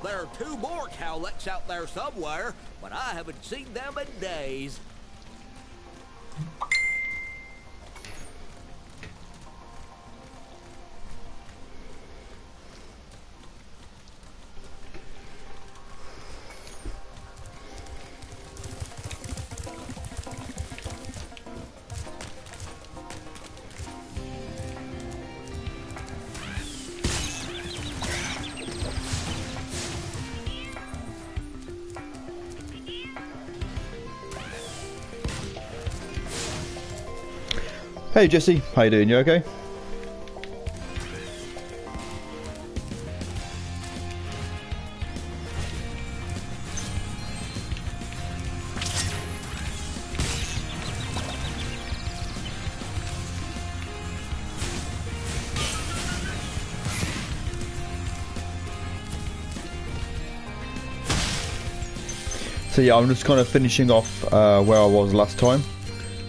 There are 2 more cowlets out there somewhere, but I haven't seen them in days. Hey Jesse, how you doing? You okay? So yeah, I'm just kind of finishing off where I was last time,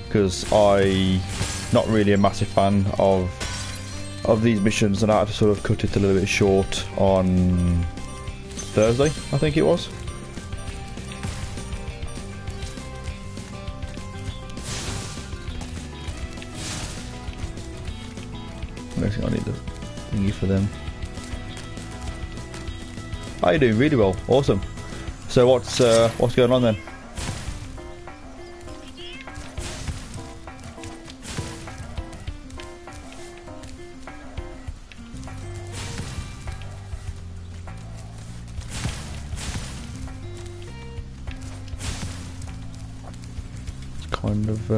because I'm not really a massive fan of these missions, and I had to sort of cut it a little bit short on Thursday, I think it was. Next thing I need the thingy for them. Oh, you're doing really well, awesome. So what's going on then? Kind of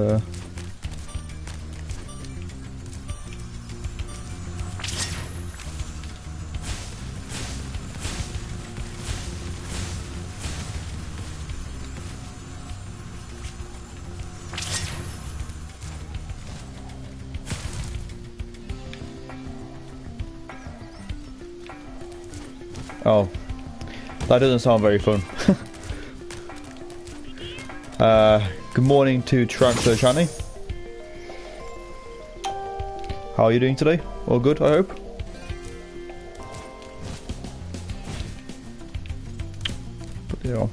oh, that doesn't sound very fun. Good morning to TarantulaDan. How are you doing today? All good, I hope? But yeah,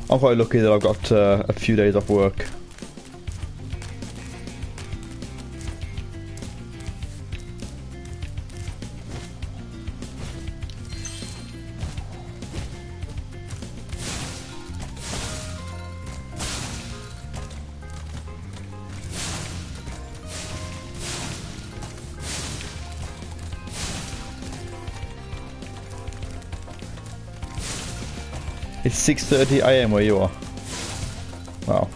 I'm quite lucky that I've got a few days off work. It's 6:30 AM where you are. Wow.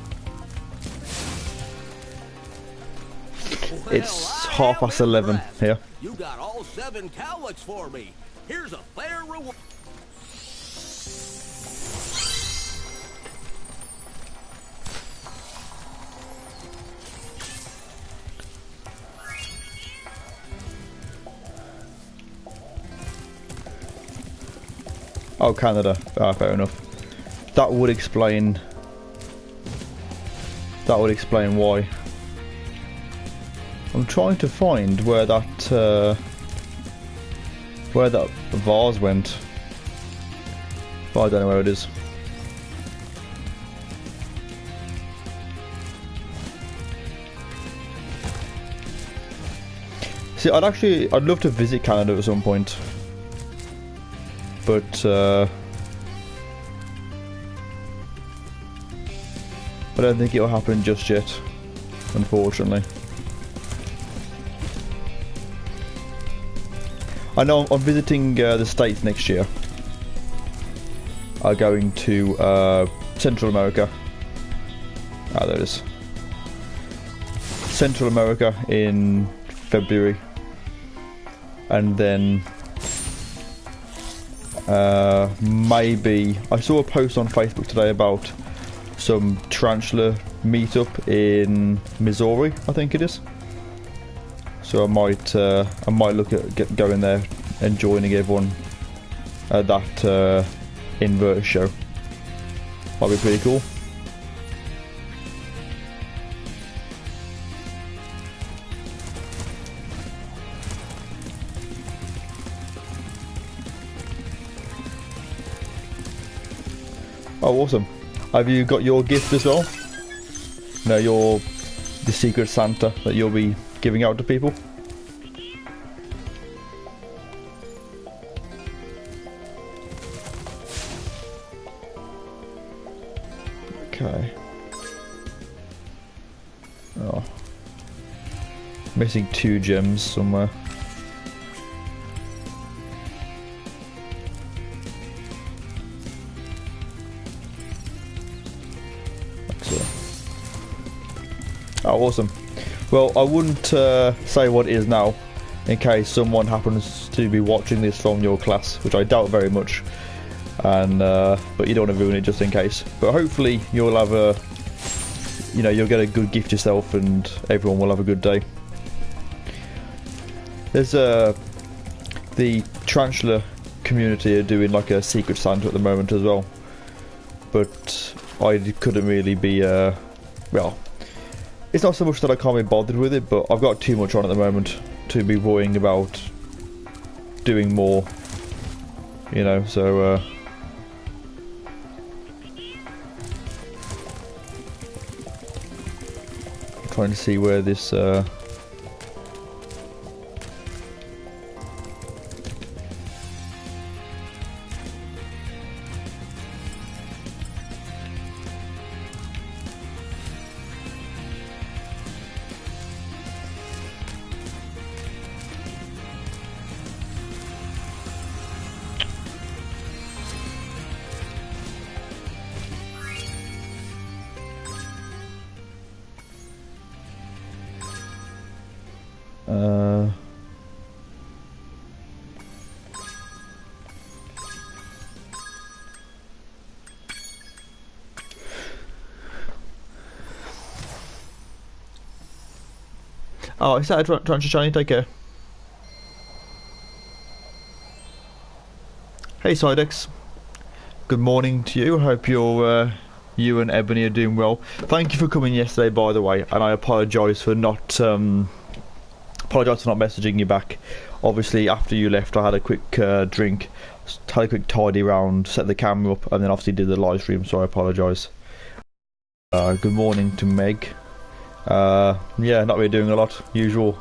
Well, It's I am 11:30 impressed. here. You got all 7 cowlets for me. Here's a fair reward. Oh, Canada. Ah, fair enough. That would explain. That would explain why. I'm trying to find where that vase went, but I don't know where it is. See, I'd love to visit Canada at some point. But I don't think it'll happen just yet, unfortunately. I know I'm visiting the States next year. I'm going to Central America. Ah, there it is. Central America in February. And then maybe I saw a post on Facebook today about some tarantula meetup in Missouri, I think it is. So I might look at going there and joining everyone at that inverter show. Might be pretty cool. Oh, awesome. Have you got your gift as well? No, the secret Santa that you'll be giving out to people? Okay. Oh. Missing 2 gems somewhere. Oh, awesome. Well, I wouldn't say what it is now, in case someone happens to be watching this from your class, which I doubt very much. And but you don't want to ruin it just in case. But hopefully you'll have a, you'll get a good gift yourself, and everyone will have a good day. There's the Tarantula community are doing like a secret Santa at the moment as well, but I couldn't really be well. It's not so much that I can't be bothered with it, but I've got too much on at the moment to be worrying about doing more, so trying to see where this oh, is that a Tarantula Shiny? Take care. Hey Sidex, good morning to you. I hope you and Ebony are doing well. Thank you for coming yesterday, by the way, and I apologise for not messaging you back. Obviously, after you left, I had a quick drink, had a quick tidy round, set the camera up, and then obviously did the live stream. So I apologise. Good morning to Meg. Yeah, not really doing a lot. Usual,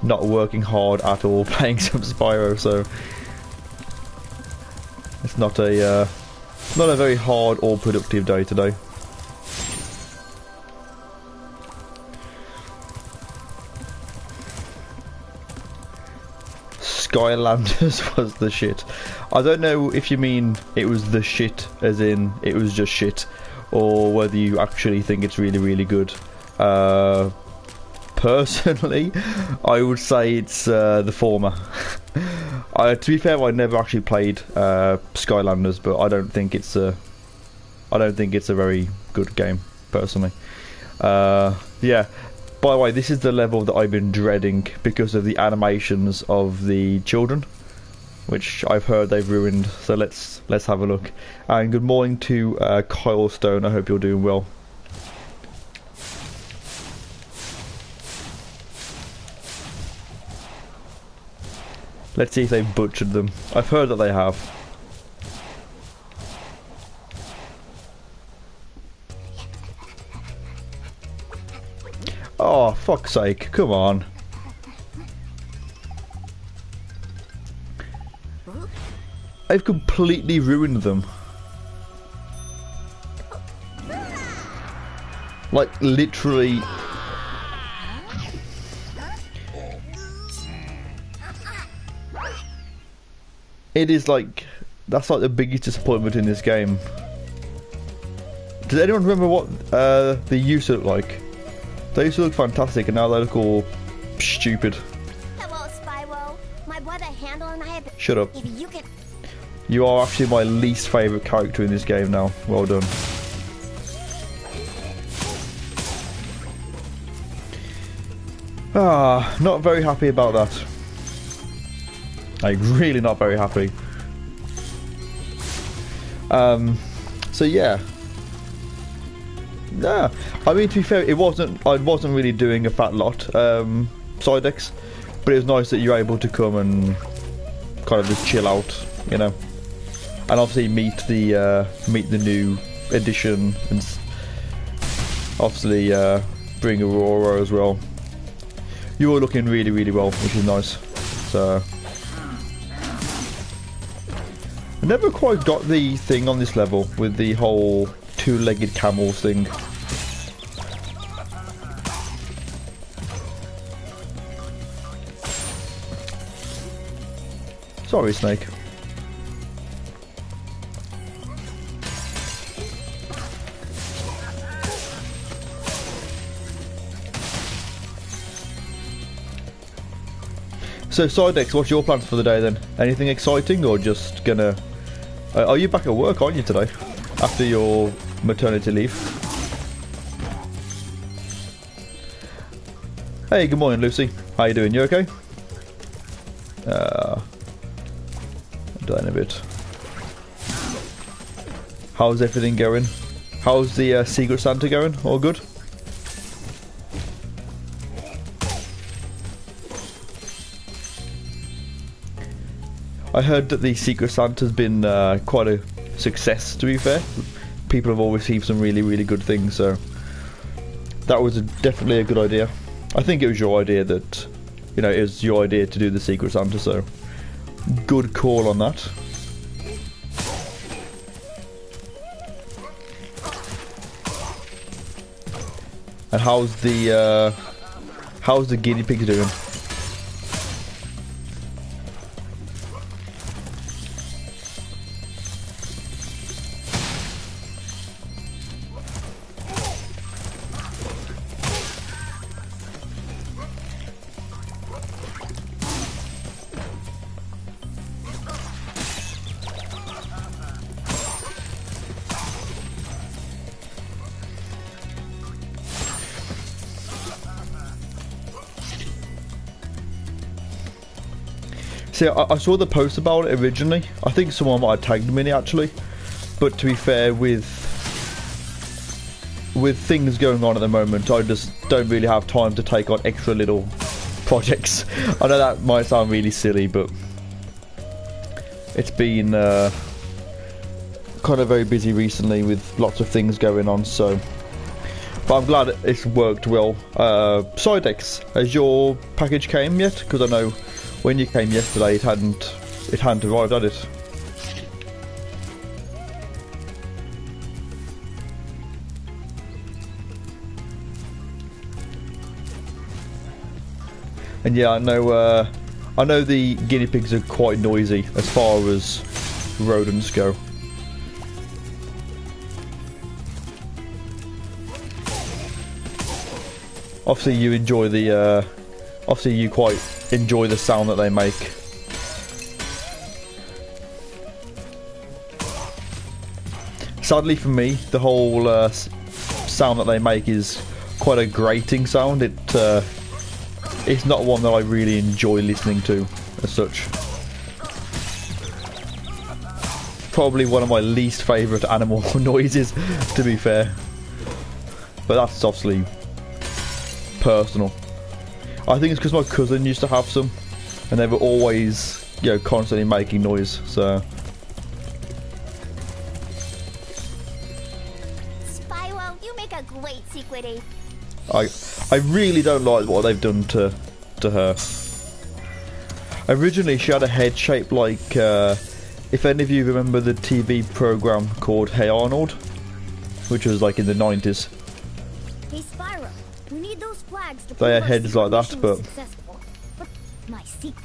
not working hard at all, playing some Spyro. So it's not a very hard or productive day today. Skylanders was the shit. I don't know if you mean it was the shit as in it was just shit, or whether you actually think it's really, really good. Personally, I would say it's the former. To be fair, I never actually played Skylanders, but I don't think it's a very good game personally. Yeah. By the way, this is the level that I've been dreading because of the animations of the children, which I've heard they've ruined. So let's have a look. And good morning to Kyle Stone. I hope you're doing well. Let's see if they've butchered them. I've heard that they have. Oh, fuck's sake, come on. I've completely ruined them. Like, literally. It is like, that's like the biggest disappointment in this game. Does anyone remember what they used to look like? They used to look fantastic, and now they look all stupid. Hello, Spyro. My brother Handel and I have been... Shut up. Maybe you can... You are actually my least favourite character in this game now. Well done. Ah, not very happy about that. Like, really not very happy. So yeah. Yeah, I mean, to be fair, I wasn't really doing a fat lot, Sidex, but it was nice that you're able to come and kind of just chill out, you know, and obviously meet the new edition, and obviously bring Aurora as well. You are looking really, really well, which is nice. So I never quite got the thing on this level with the whole two-legged camels thing. Sorry, Snake. So, Sidex, what's your plans for the day then? Anything exciting, or just gonna... are you back at work, aren't you, today? After your maternity leave? Hey, good morning, Lucy. How you doing? You okay? Dying a bit. How's everything going? How's the Secret Santa going? All good? I heard that the Secret Santa's been quite a success, to be fair. People have all received some really, really good things, so that was definitely a good idea. I think it was your idea that, you know, it was your idea to do the Secret Santa, so good call on that. And how's the guinea pig doing? See, I saw the post about it originally. I think someone might have tagged me in it actually. But to be fair, with things going on at the moment, I just don't really have time to take on extra little projects. I know that might sound really silly, but it's been kind of very busy recently with lots of things going on, so... But I'm glad it's worked well. Sidex, has your package came yet? Because I know when you came yesterday, it hadn't arrived, had it? And yeah, I know the guinea pigs are quite noisy as far as rodents go. Obviously, you enjoy the. Obviously, you quite enjoy the sound that they make. Sadly for me, the whole sound that they make is quite a grating sound. It's not one that I really enjoy listening to, as such. Probably one of my least favourite animal noises, to be fair. But that's obviously personal. I think it's because my cousin used to have some, and they were always, you know, constantly making noise, so... Spyro, you make a great secret ape. I really don't like what they've done to her. Originally, she had a head shaped like, if any of you remember the TV program called Hey Arnold, which was like in the 90s. Hey Spyro, we need those flags to They had heads like that, but my secret.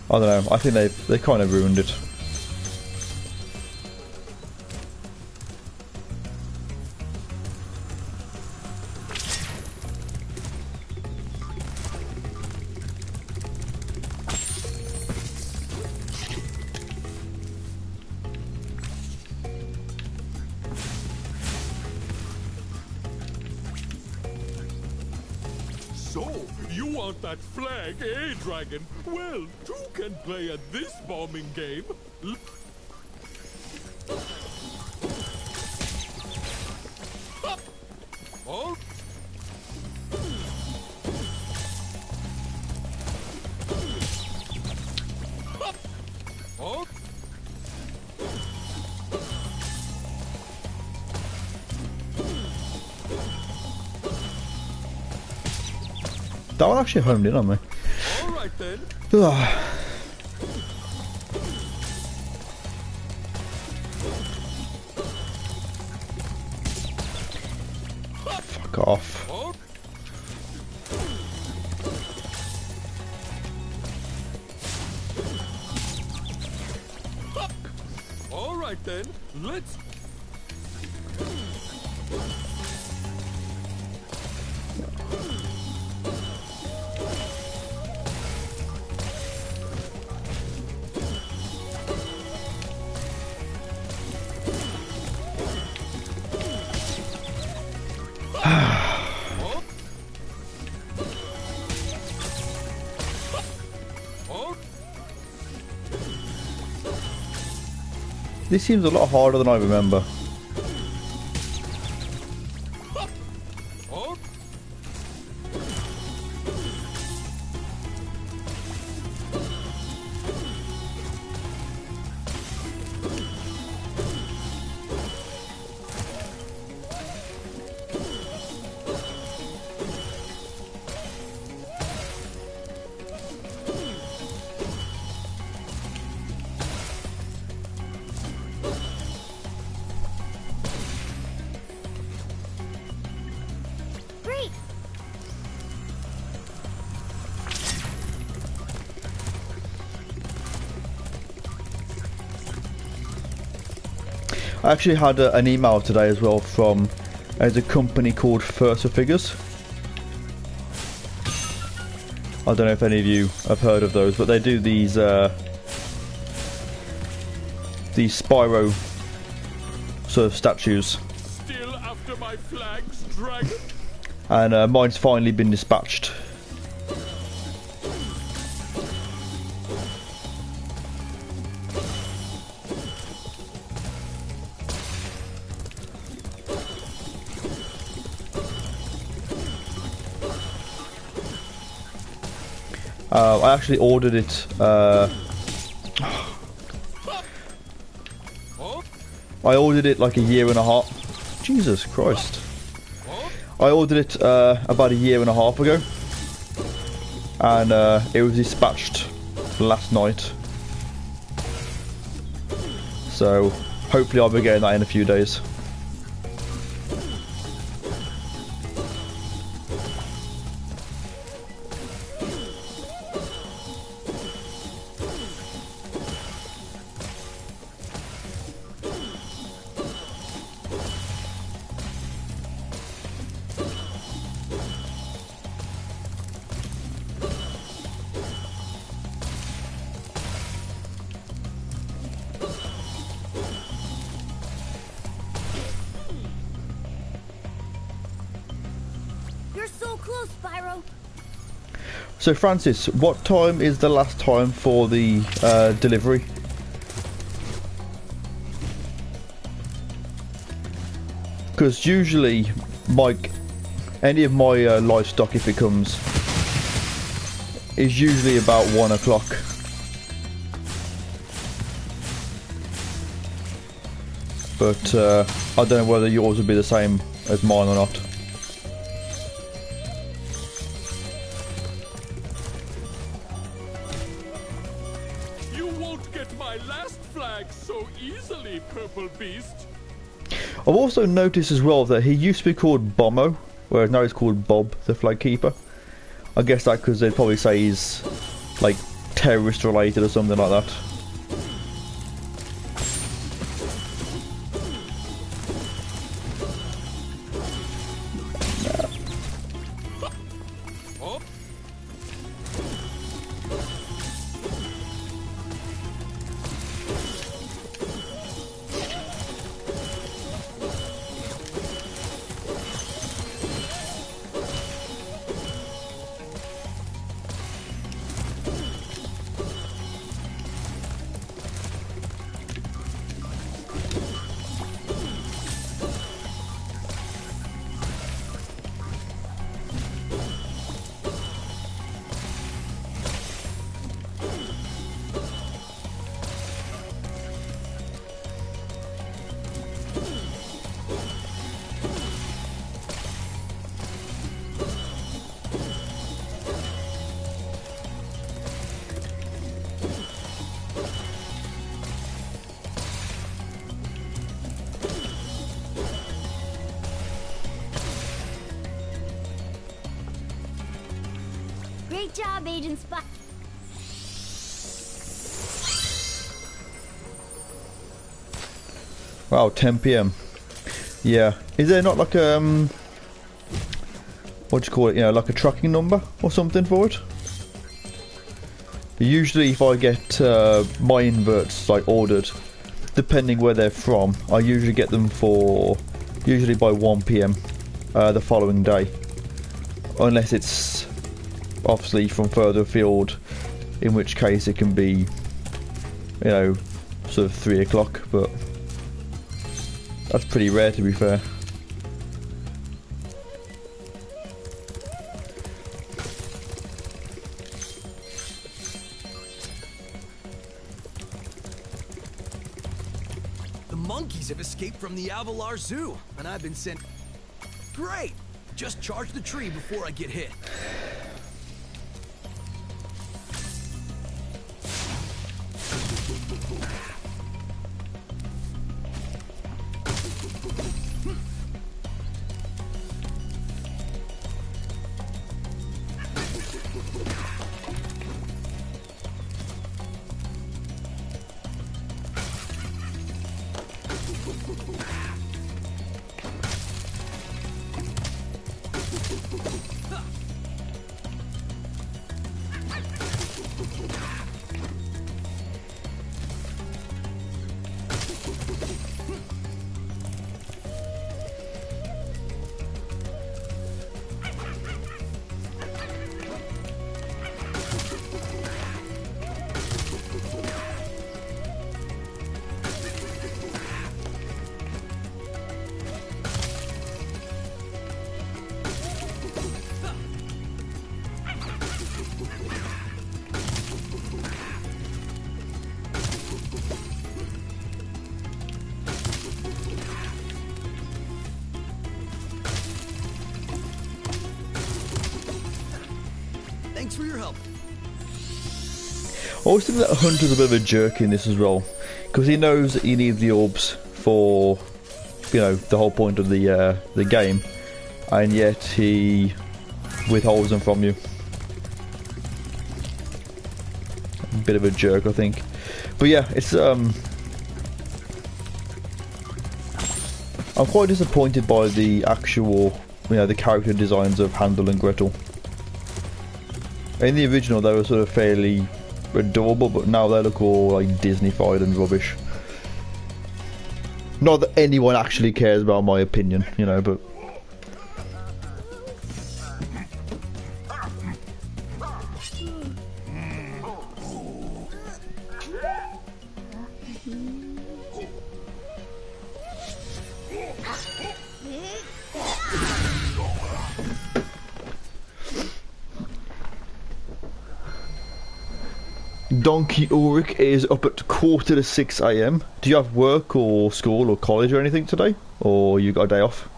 I don't know. I think they kind of ruined it. So, you want that flag, eh, Dragon? Well, two can play at this bombing game. All That one actually homed in on me. All right then. Fuck off. Oh. All right then. Let's. This seems a lot harder than I remember. Oh. Great. I actually had an email today as well from a company called First Figures. I don't know if any of you have heard of those, but they do these Spyro sort of statues. Still after my flags, dragon? And mine's finally been dispatched. I actually ordered it. Oh. I ordered it like a year and a half. Jesus Christ! Oh. I ordered it about a year and a half ago, and it was dispatched last night. So hopefully I'll be getting that in a few days. You're so close, Spyro. So Francis, what time is the last time for the delivery? Because usually, any of my livestock, if it comes, is usually about 1 o'clock. But I don't know whether yours will be the same as mine or not. You won't get my last flag so easily, Purple Beast. I've also noticed as well that he used to be called Bommo, whereas now he's called Bob, the flag keeper. I guess that because they'd probably say he's like terrorist related or something like that. Oh. job, Agent Spy. Wow, 10 PM. Yeah. Is there not like what do you call it? You know, like a tracking number or something for it? Usually, if I get my inverts like ordered, depending where they're from, I usually get them for usually by 1 PM the following day, unless it's obviously from further afield, in which case it can be, you know, sort of 3 o'clock, but that's pretty rare to be fair. The monkeys have escaped from the Avalar Zoo, and I've been sent. Great! Just charge the tree before I get hit. Thanks for your help. I always think that Hunter's a bit of a jerk in this as well, because he knows that he needs the orbs for, you know, the whole point of the game, and yet he withholds them from you. A bit of a jerk, I think. But yeah, it's I'm quite disappointed by the actual, you know, the character designs of Hansel and Gretel. In the original, they were sort of fairly adorable, but now they look all like Disney-fied and rubbish. Not that anyone actually cares about my opinion, you know, but... Donkey Ulrich is up at 5:45 AM. Do you have work or school or college or anything today? Or you got a day off?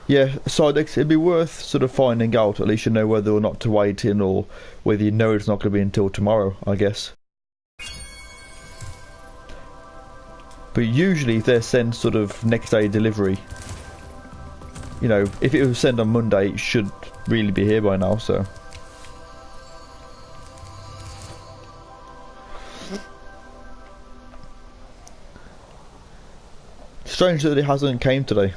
Yeah, Sidex, it'd be worth sort of finding out, at least you know whether or not to wait in, or whether you know it's not going to be until tomorrow, I guess. But usually if they're sent sort of next day delivery, you know, if it was sent on Monday, it should really be here by now, so... Strange that it hasn't came today.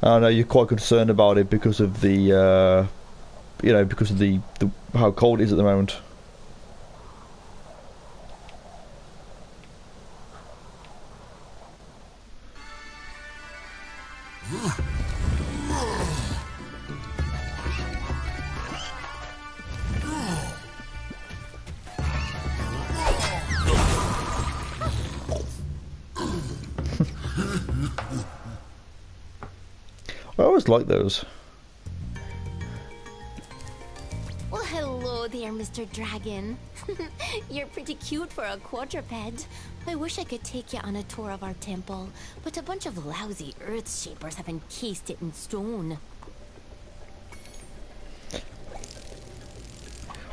I know you're quite concerned about it because of the, you know, because of the how cold it is at the moment. I always like those. Well, hello there, Mr. Dragon. You're pretty cute for a quadruped. I wish I could take you on a tour of our temple, but a bunch of lousy earth shapers have encased it in stone.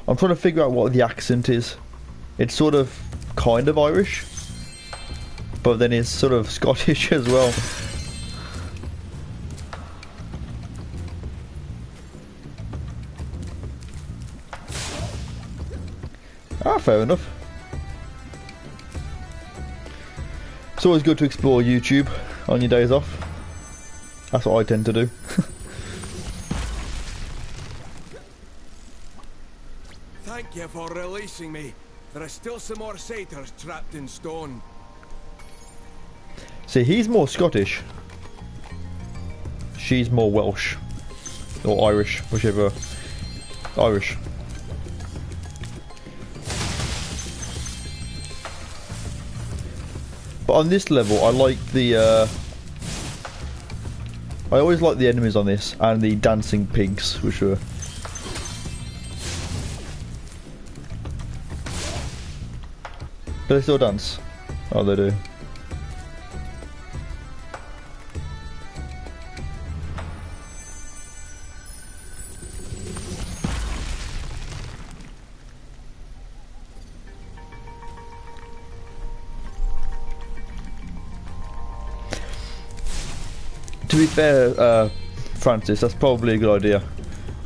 I'm trying to figure out what the accent is. It's sort of, kind of Irish. but then he's sort of Scottish as well. Ah, fair enough. It's always good to explore YouTube on your days off. That's what I tend to do. Thank you for releasing me. There are still some more satyrs trapped in stone. See, he's more Scottish. She's more Welsh. Or Irish, whichever. Irish. But on this level, I like the I always like the enemies on this, and the dancing pigs, which are... Do they still dance? Oh, they do. To be fair, Francis, that's probably a good idea.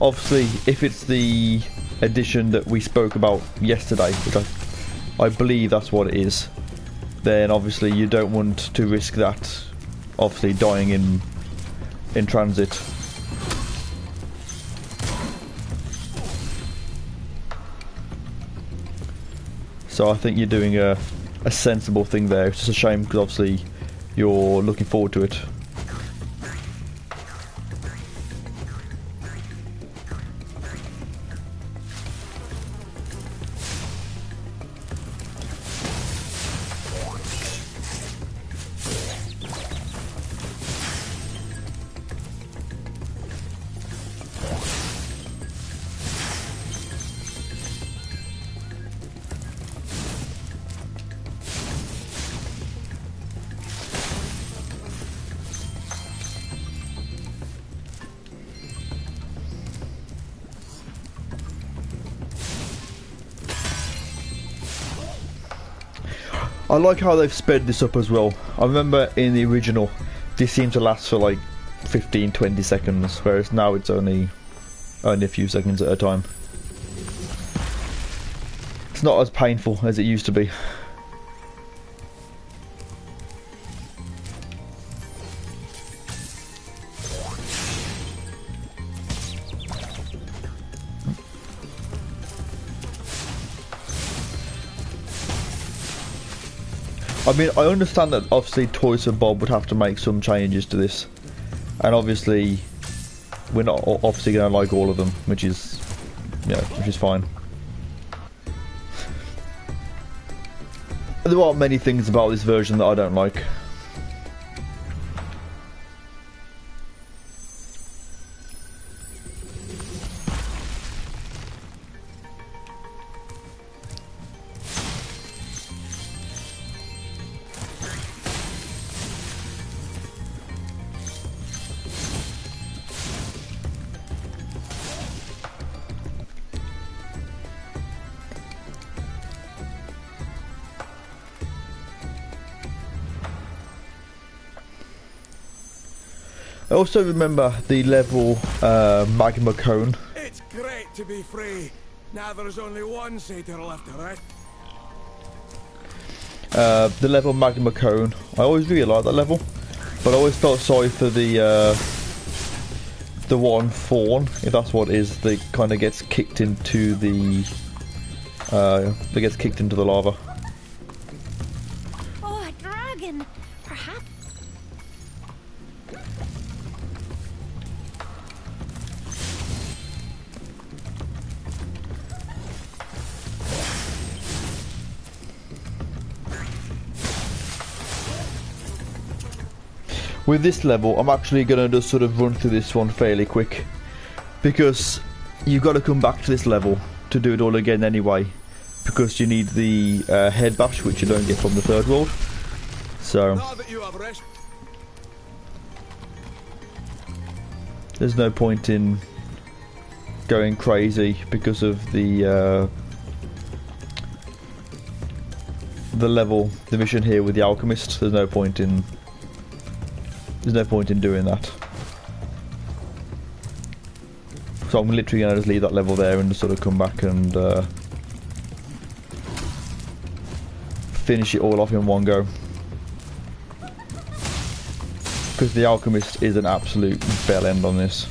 Obviously, if it's the edition that we spoke about yesterday, which I believe that's what it is, then obviously you don't want to risk that, obviously dying in transit. So I think you're doing a sensible thing there. It's just a shame because obviously you're looking forward to it. I like how they've sped this up as well. I remember in the original this seemed to last for like 15-20 seconds, whereas now it's only a few seconds at a time. It's not as painful as it used to be. I mean, I understand that obviously Toys for Bob would have to make some changes to this, and obviously we're not obviously going to like all of them, which is, yeah, which is fine. There aren't many things about this version that I don't like. I also remember the level Magma Cone. It's great to be free. Now there's only one satyr left to rest. The level Magma Cone. I always really liked that level, but I always felt sorry for the one fawn, if that's what it is, that kind of gets kicked into the lava. Oh, a dragon! Perhaps. With this level, I'm actually going to just sort of run through this one fairly quick, because you've got to come back to this level to do it all again anyway, because you need the head bash, which you don't get from the third world. So Now that you have rest, there's no point in going crazy because of the the mission here with the alchemist. There's no point in doing that. So I'm literally gonna just leave that level there and just sort of come back and finish it all off in one go. Because the alchemist is an absolute bell end on this.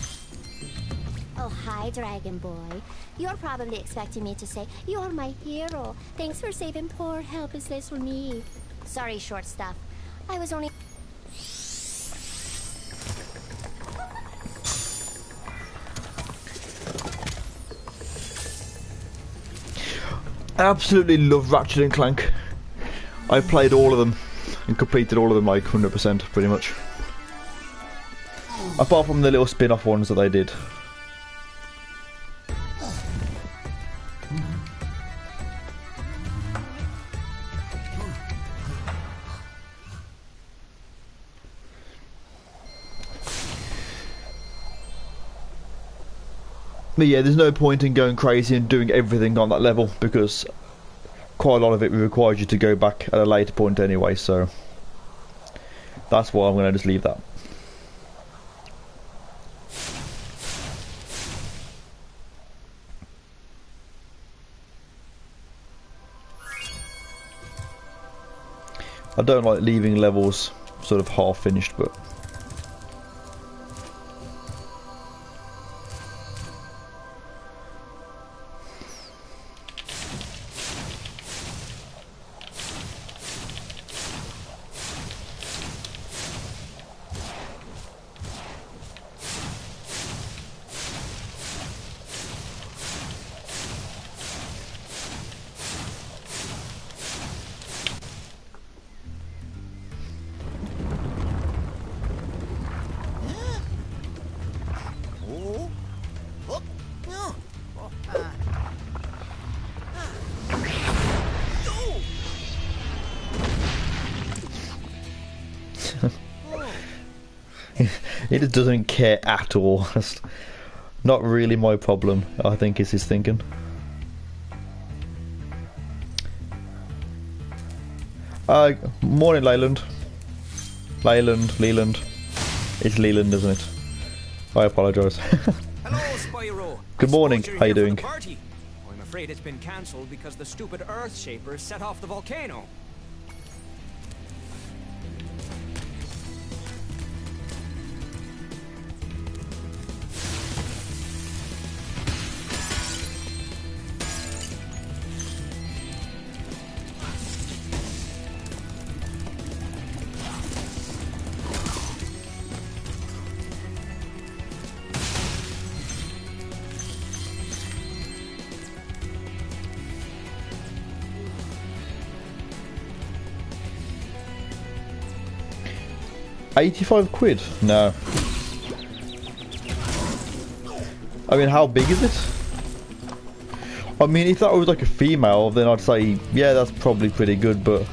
Oh, hi, Dragon Boy. You're probably expecting me to say, "You're my hero. Thanks for saving poor, helpless little me." Sorry, short stuff. I was only... I absolutely love Ratchet and Clank. I played all of them and completed all of them like 100% pretty much. Apart from the little spin-off ones that they did. But yeah, there's no point in going crazy and doing everything on that level because quite a lot of it requires you to go back at a later point anyway, so that's why I'm going to just leave that. I don't like leaving levels sort of half finished, but he just doesn't care at all. That's not really my problem, I think, is his thinking. Morning, Leyland. Leland. It's Leland, isn't it? I apologise. Hello, Spyro. Good morning, how you doing? I'm afraid it's been cancelled because the stupid Earth Shaper set off the volcano. £85? No. I mean, how big is it? I mean, if that was like a female, then I'd say, yeah, that's probably pretty good, but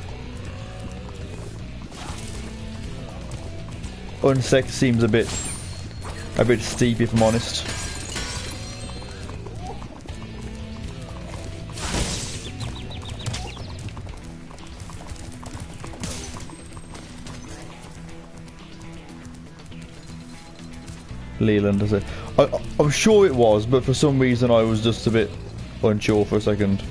unsexed seems a bit steep, if I'm honest. Leland, is it? I'm sure it was, but for some reason I was just a bit unsure for a second.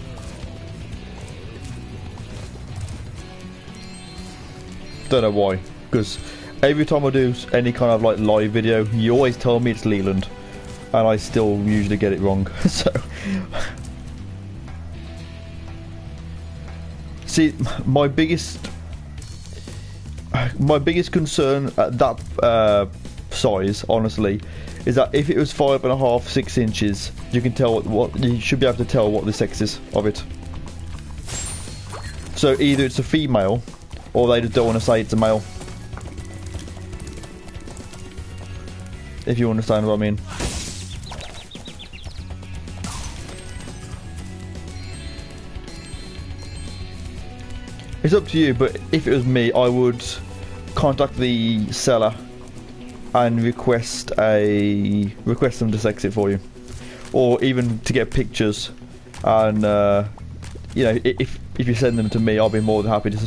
Don't know why, because every time I do any kind of like live video, you always tell me it's Leland, and I still usually get it wrong. So, see, my biggest concern at that size, honestly, is that if it was 5.5, 6 inches, you can tell what you should be able to tell what the sex is of it. So either it's a female, or they just don't want to say it's a male. If you understand what I mean. It's up to you, but if it was me, I would contact the seller and request them to sex it for you, or even to get pictures and you know, if you send them to me, I'll be more than happy to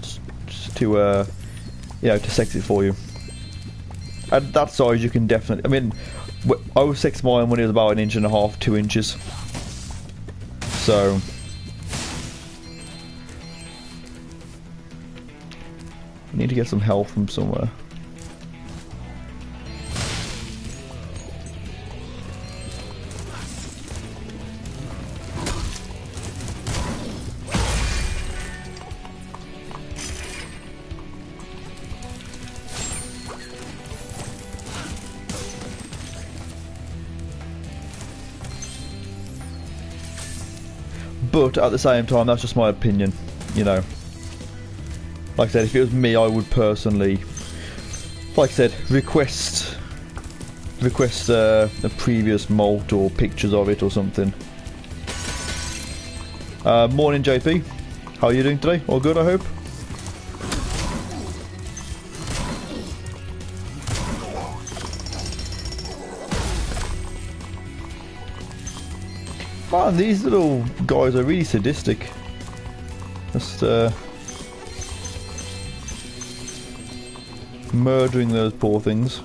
you know, to sex it for you. At that size, you can definitely. I mean, I was sexed mine when it was about 1.5 inches, 2 inches. So. I need to get some health from somewhere. But at the same time, that's just my opinion, you know. Like I said, if it was me, I would personally, like I said, request a previous molt or pictures of it or something. Morning, JP. How are you doing today? All good, I hope. Man, these little guys are really sadistic. Just murdering those poor things.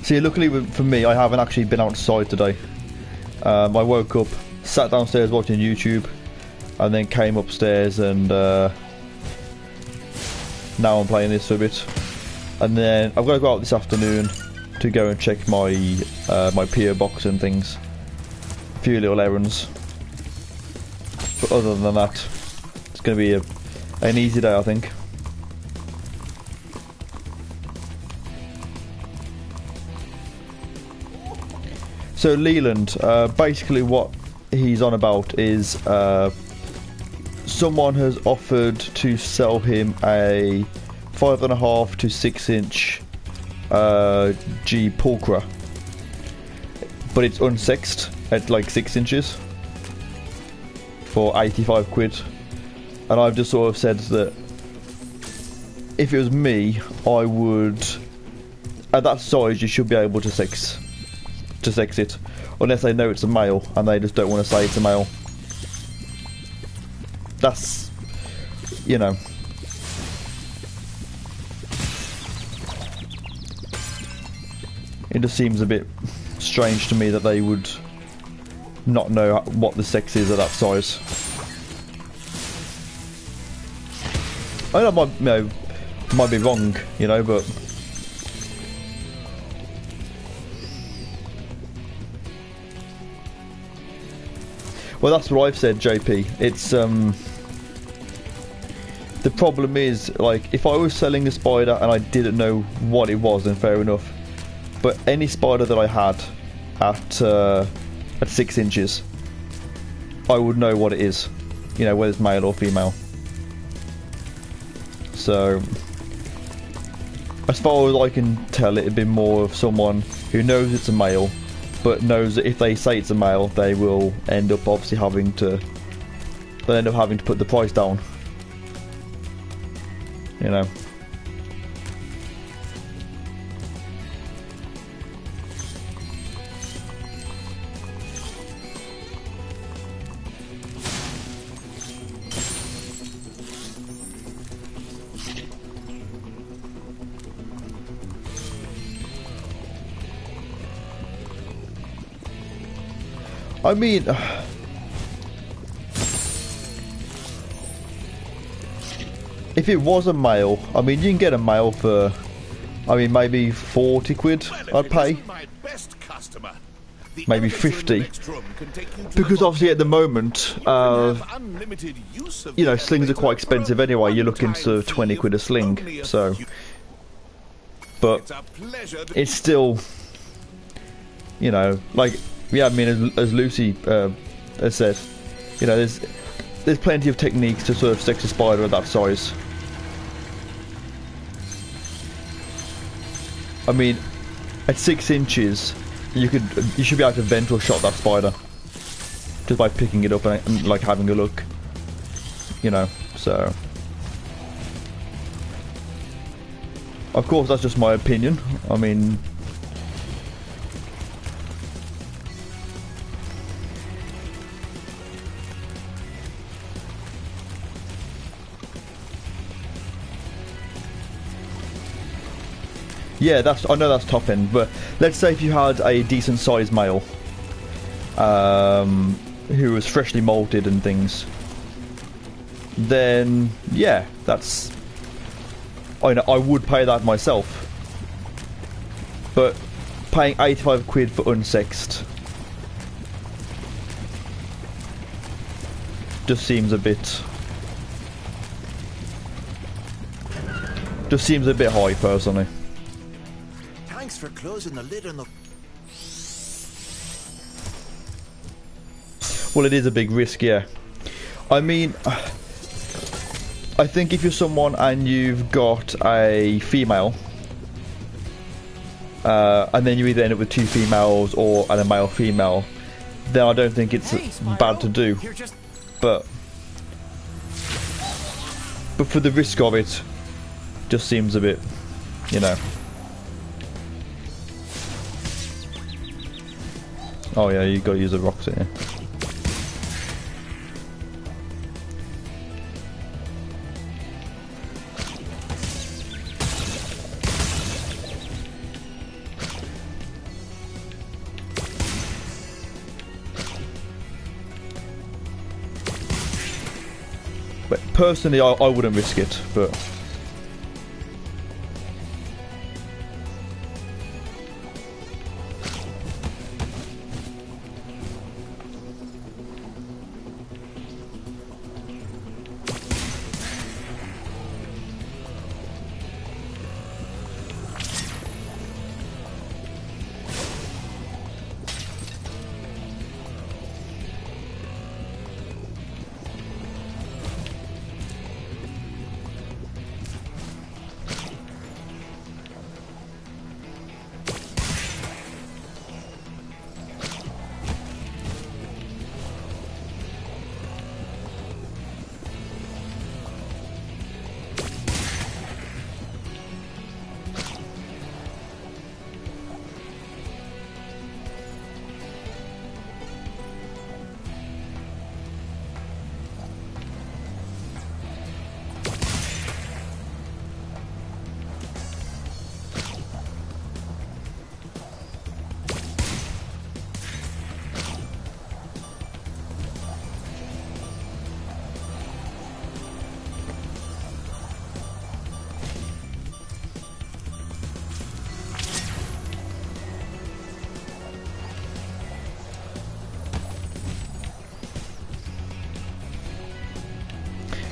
See, luckily for me, I haven't actually been outside today. I woke up, sat downstairs watching YouTube, and then came upstairs and now I'm playing this for a bit. And then I've got to go out this afternoon to go and check my my PO box and things. A few little errands. But other than that, it's going to be an easy day, I think. So Leland, basically what he's on about is someone has offered to sell him a 5.5 to 6 inch G Pulcra, but it's unsexed at like 6 inches for 85 quid. And I've just sort of said that if it was me, I would, at that size, you should be able to sex it, unless they know it's a male and they just don't want to say it's a male. That's, you know, it just seems a bit strange to me that they would not know what the sex is at that size. I know might be wrong, you know, but well, that's what I've said, JP. It's the problem is, like, if I was selling a spider and I didn't know what it was, then fair enough. But any spider that I had at 6 inches, I would know what it is, you know, whether it's male or female. So, as far as I can tell, it'd be more of someone who knows it's a male, but knows that if they say it's a male, they will end up obviously having to put the price down, you know. I mean, if it was a male, I mean, you can get a male for, I mean, maybe 40 quid I'd pay. Maybe 50. Because obviously at the moment, you know, slings are quite expensive anyway. You're looking to 20 quid a sling, so. But it's still, you know, like, yeah, I mean, as Lucy has said, You know, there's plenty of techniques to sort of sex a spider at that size. I mean, at 6 inches, you should be able to ventral shot that spider just by picking it up and like having a look. You know, so of course that's just my opinion. I mean, yeah, I know that's top end, but let's say if you had a decent sized male who was freshly molted and things, then yeah, that's, I know I would pay that myself. But paying 85 quid for unsexed just seems a bit high, personally. Thanks for closing the lid on the... Well, it is a big risk, yeah. I mean, I think if you're someone and you've got a female, and then you either end up with 2 females or a male-female, then I don't think it's bad to do. But for the risk of it, just seems a bit, you know. Oh yeah, you got to use a rocket here. But personally, I wouldn't risk it, but...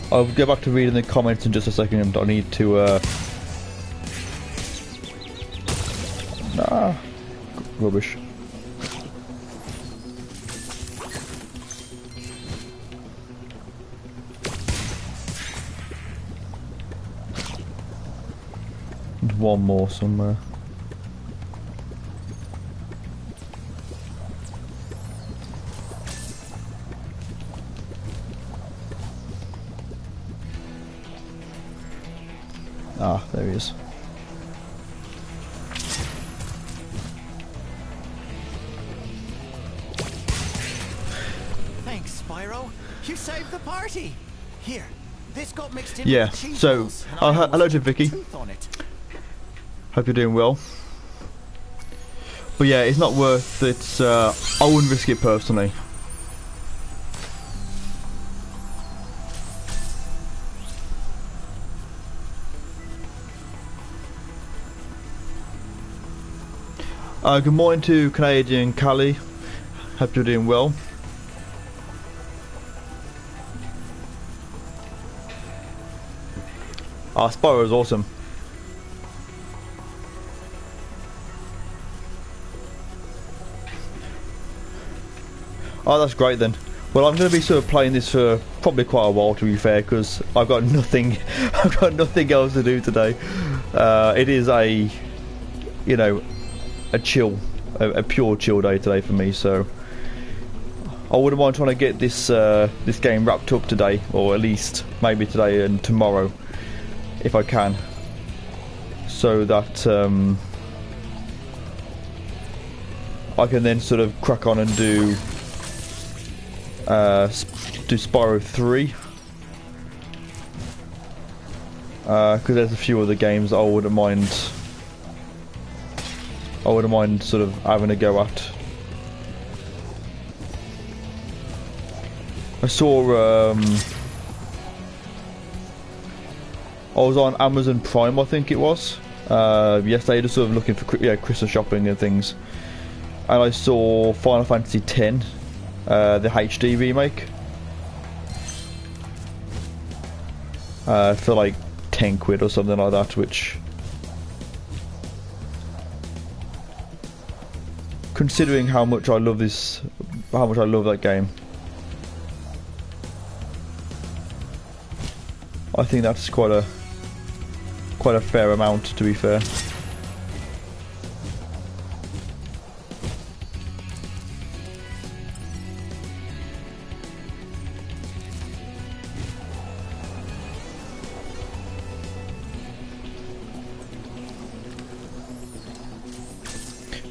I'll go back to reading the comments in just a second. I need to nah, rubbish. There's one more somewhere. Ah, there he is. Thanks, Spyro. You saved the party. Here, this got mixed in. Yeah. With cheese So, balls, and I hello to Vicky. Hope you're doing well. But yeah, it's not worth it. I wouldn't risk it personally. Good morning to Canadian Callie. Hope you're doing well. Spyro is awesome. Oh, that's great then. Well, I'm going to be sort of playing this for probably quite a while, to be fair, because I've got nothing, I've got nothing else to do today. It is a, you know, a chill, a pure chill day today for me. So I wouldn't mind trying to get this this game wrapped up today, or at least maybe today and tomorrow, if I can, so that I can then sort of crack on and do Spyro 3, because there's a few other games that I wouldn't mind sort of having a go at. I saw I was on Amazon Prime, I think it was, yesterday, just sort of looking for Christmas shopping and things, and I saw Final Fantasy X, the HD remake, for like 10 quid or something like that, which, considering how much I love that game, I think that's quite a fair amount, to be fair.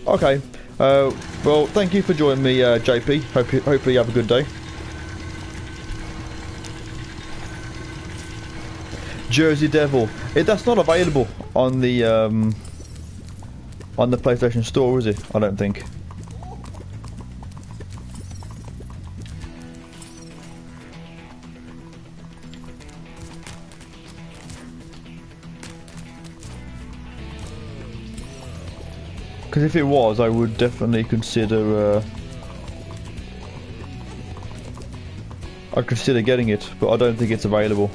Okay, well, thank you for joining me, JP. Hopefully you have a good day. Jersey Devil. That's not available on the PlayStation Store, is it? I don't think. Because if it was, I would definitely consider I'd consider getting it, but I don't think it's available.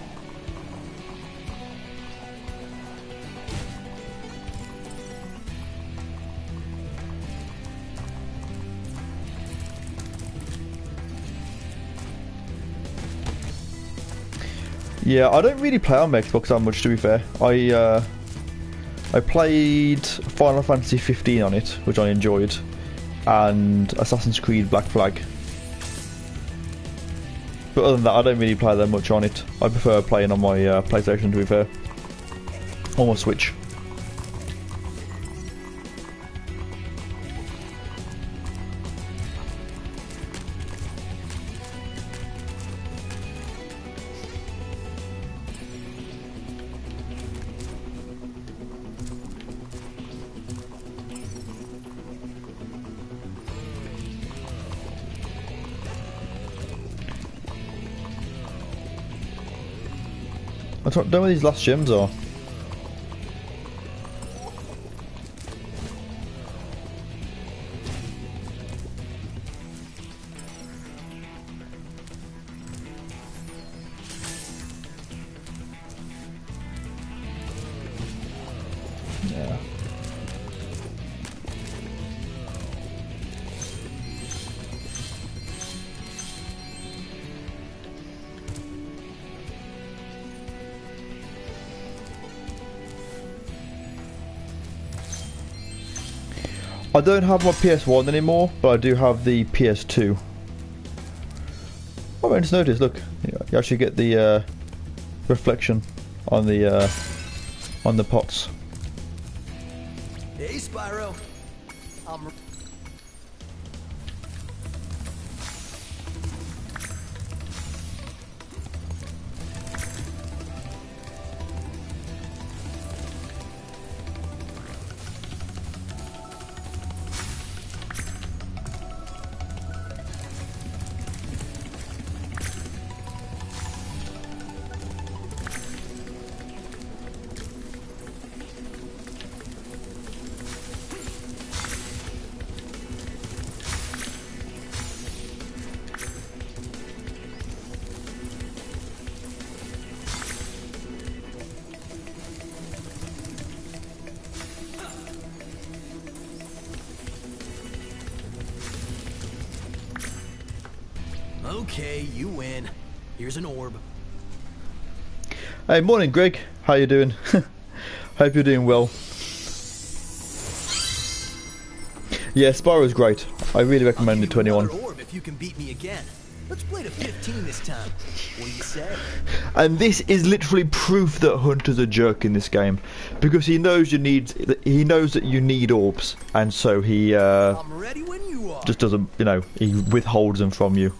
Yeah, I don't really play on my Xbox that much, to be fair. I played Final Fantasy 15 on it, which I enjoyed, and Assassin's Creed Black Flag. But other than that, I don't really play that much on it. I prefer playing on my PlayStation, to be fair. On my Switch. I don't know where these last gems are. Yeah. I don't have my PS1 anymore, but I do have the PS2. Oh, I just noticed, look, you actually get the reflection on the pots. Hey, Spyro. Okay, you win. Here's an orb. Hey, morning, Greg. How you doing? Hope you're doing well. Yeah, Spyro's great. I really recommend it to anyone. Orb if you can beat me again. Let's play to 15 this time. What do you say? And this is literally proof that Hunter's a jerk in this game, because he knows he knows that you need orbs, and so he I'm ready when you are. just doesn't, you know, he withholds them from you.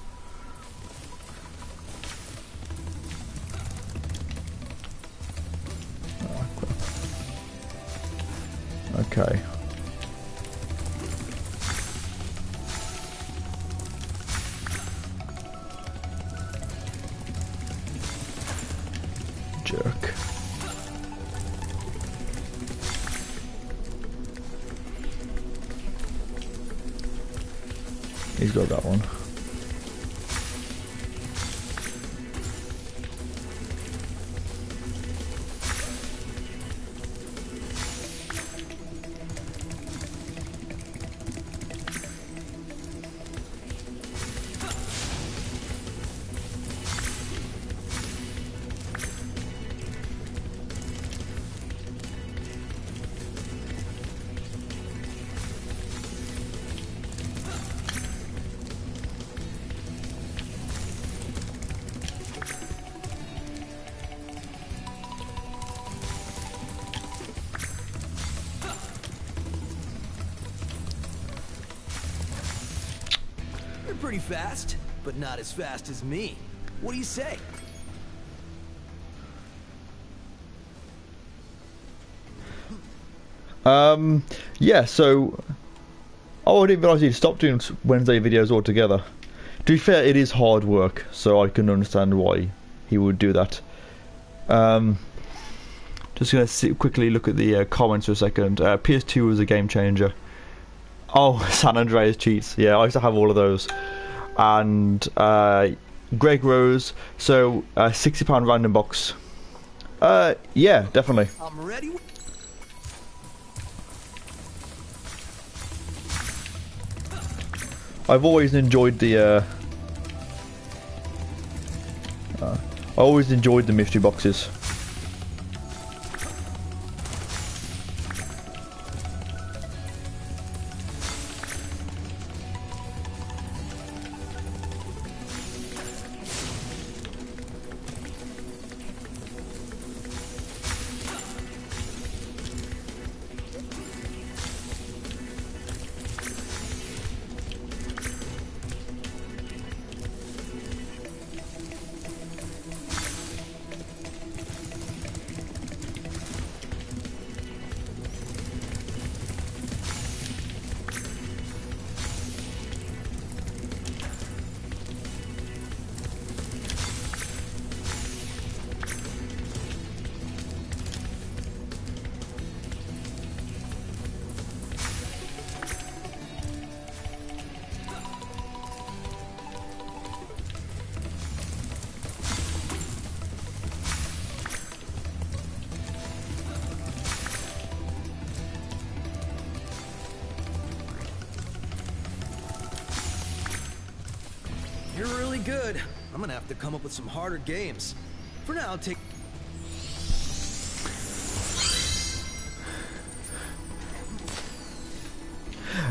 Okay. Jerk. He's got that one. You're pretty fast, but not as fast as me. What do you say? Yeah, so... Oh, I didn't realise he'd stopped doing Wednesday videos altogether. To be fair, it is hard work, so I can understand why he would do that. Just going to quickly look at the comments for a second. PS2 was a game changer. Oh, San Andreas cheats. Yeah, I used to have all of those. And Greg Rose, so £60 random box. Yeah, definitely. I'm ready. I've always enjoyed the mystery boxes. You're really good. I'm gonna have to come up with some harder games. For now, I'll take...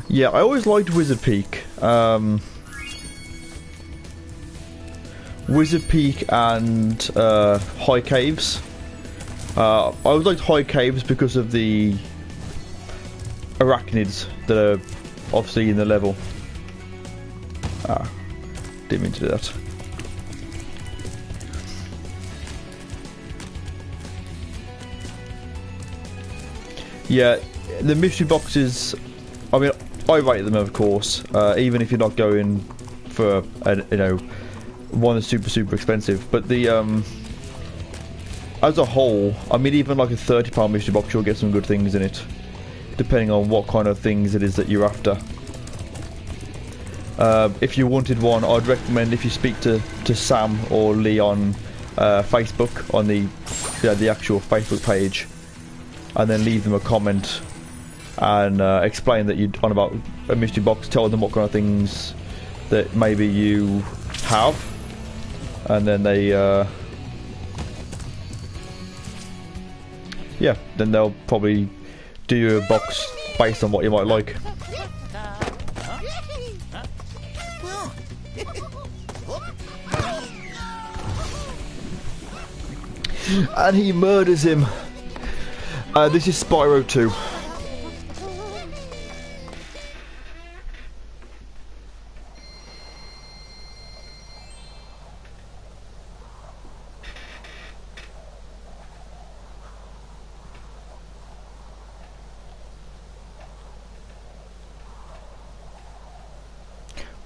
Yeah, I always liked Wizard Peak. Wizard Peak and High Caves. I always liked High Caves because of the arachnids that are obviously in the level. Didn't mean to do that. Yeah, the mystery boxes, I mean, I rate them, of course, even if you're not going for, you know, one that's super expensive. But the, as a whole, I mean, even like a £30 mystery box, you'll get some good things in it, depending on what kind of things it is that you're after. If you wanted one, I'd recommend if you speak to Sam or Lee on Facebook, on the actual Facebook page, and then leave them a comment and explain that you're on about a mystery box. Tell them what kind of things that maybe you have, and then they yeah, then they'll probably do you a box based on what you might like. And he murders him. This is Spyro 2.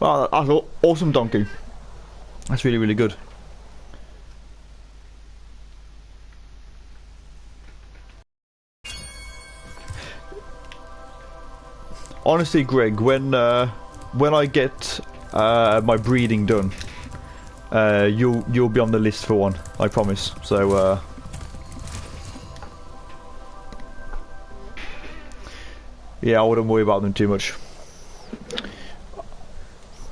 Wow, that's awesome, Donkey. That's really, really good. Honestly, Greg, when I get my breeding done, you'll be on the list for one, I promise. So yeah, I wouldn't worry about them too much.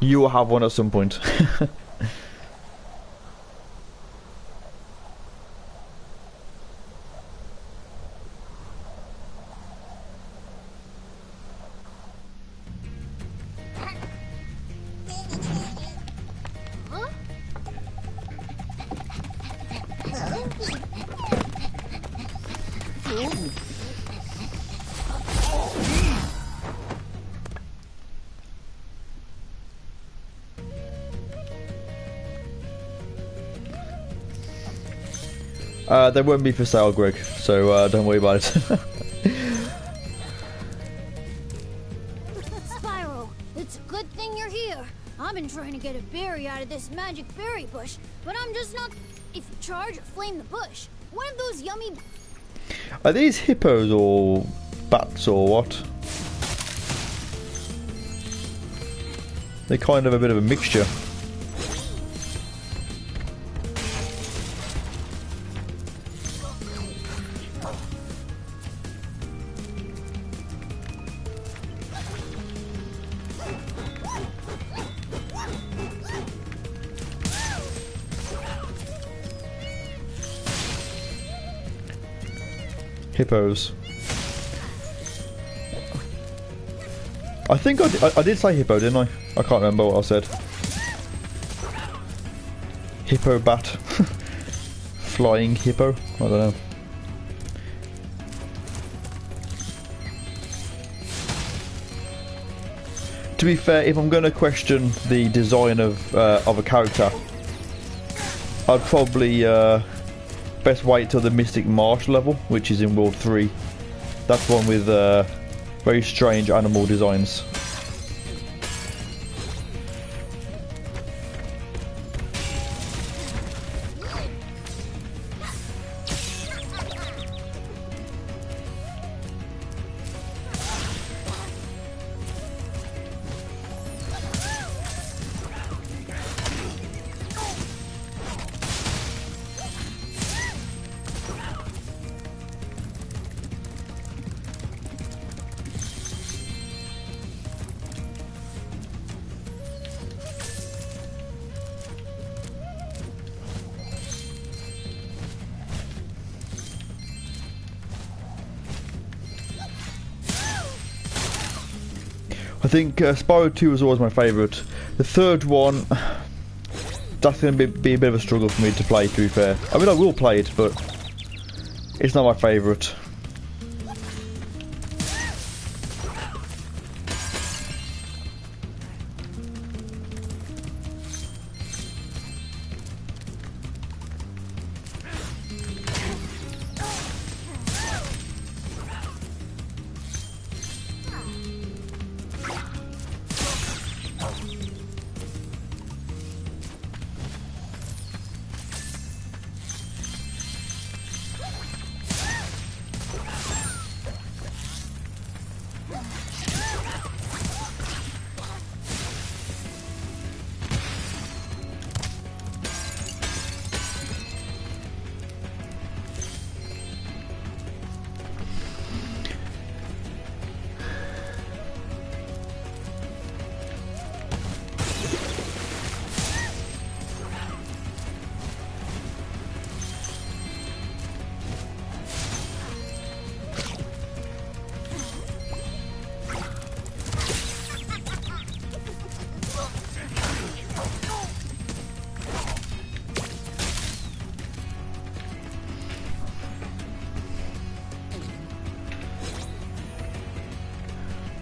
You will have one at some point. They won't be for sale, Greg, so don't worry about it. Spyro, it's a good thing you're here. I've been trying to get a berry out of this magic berry bush, but I'm just not... If you charge or flame the bush, one of those yummy... Are these hippos or bats or what? They're kind of a bit of a mixture. Hippos. I think I did say hippo, didn't I? I can't remember what I said. Hippo bat. Flying hippo? I don't know. To be fair, if I'm going to question the design of a character, I'd probably best wait till the Mystic Marsh level, which is in World 3. That's one with very strange animal designs. I think Spyro 2 was always my favourite. The third one, that's going to be a bit of a struggle for me to play, to be fair. I mean, I will play it, but it's not my favourite.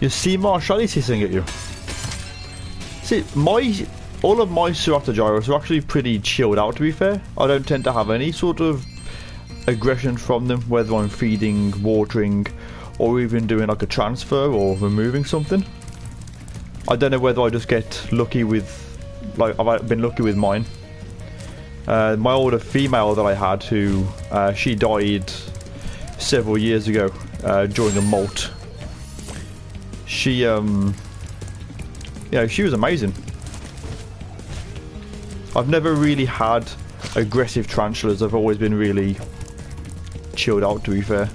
You see Marshallis hissing at you. See, all of my Ceratogyros are actually pretty chilled out, to be fair. I don't tend to have any sort of aggression from them, whether I'm feeding, watering, or even doing like a transfer or removing something. I don't know whether I just get lucky with, like, I've been lucky with mine. My older female that I had, who she died several years ago during a molt. She, yeah, she was amazing. I've never really had aggressive tarantulas. I've always been really chilled out, to be fair.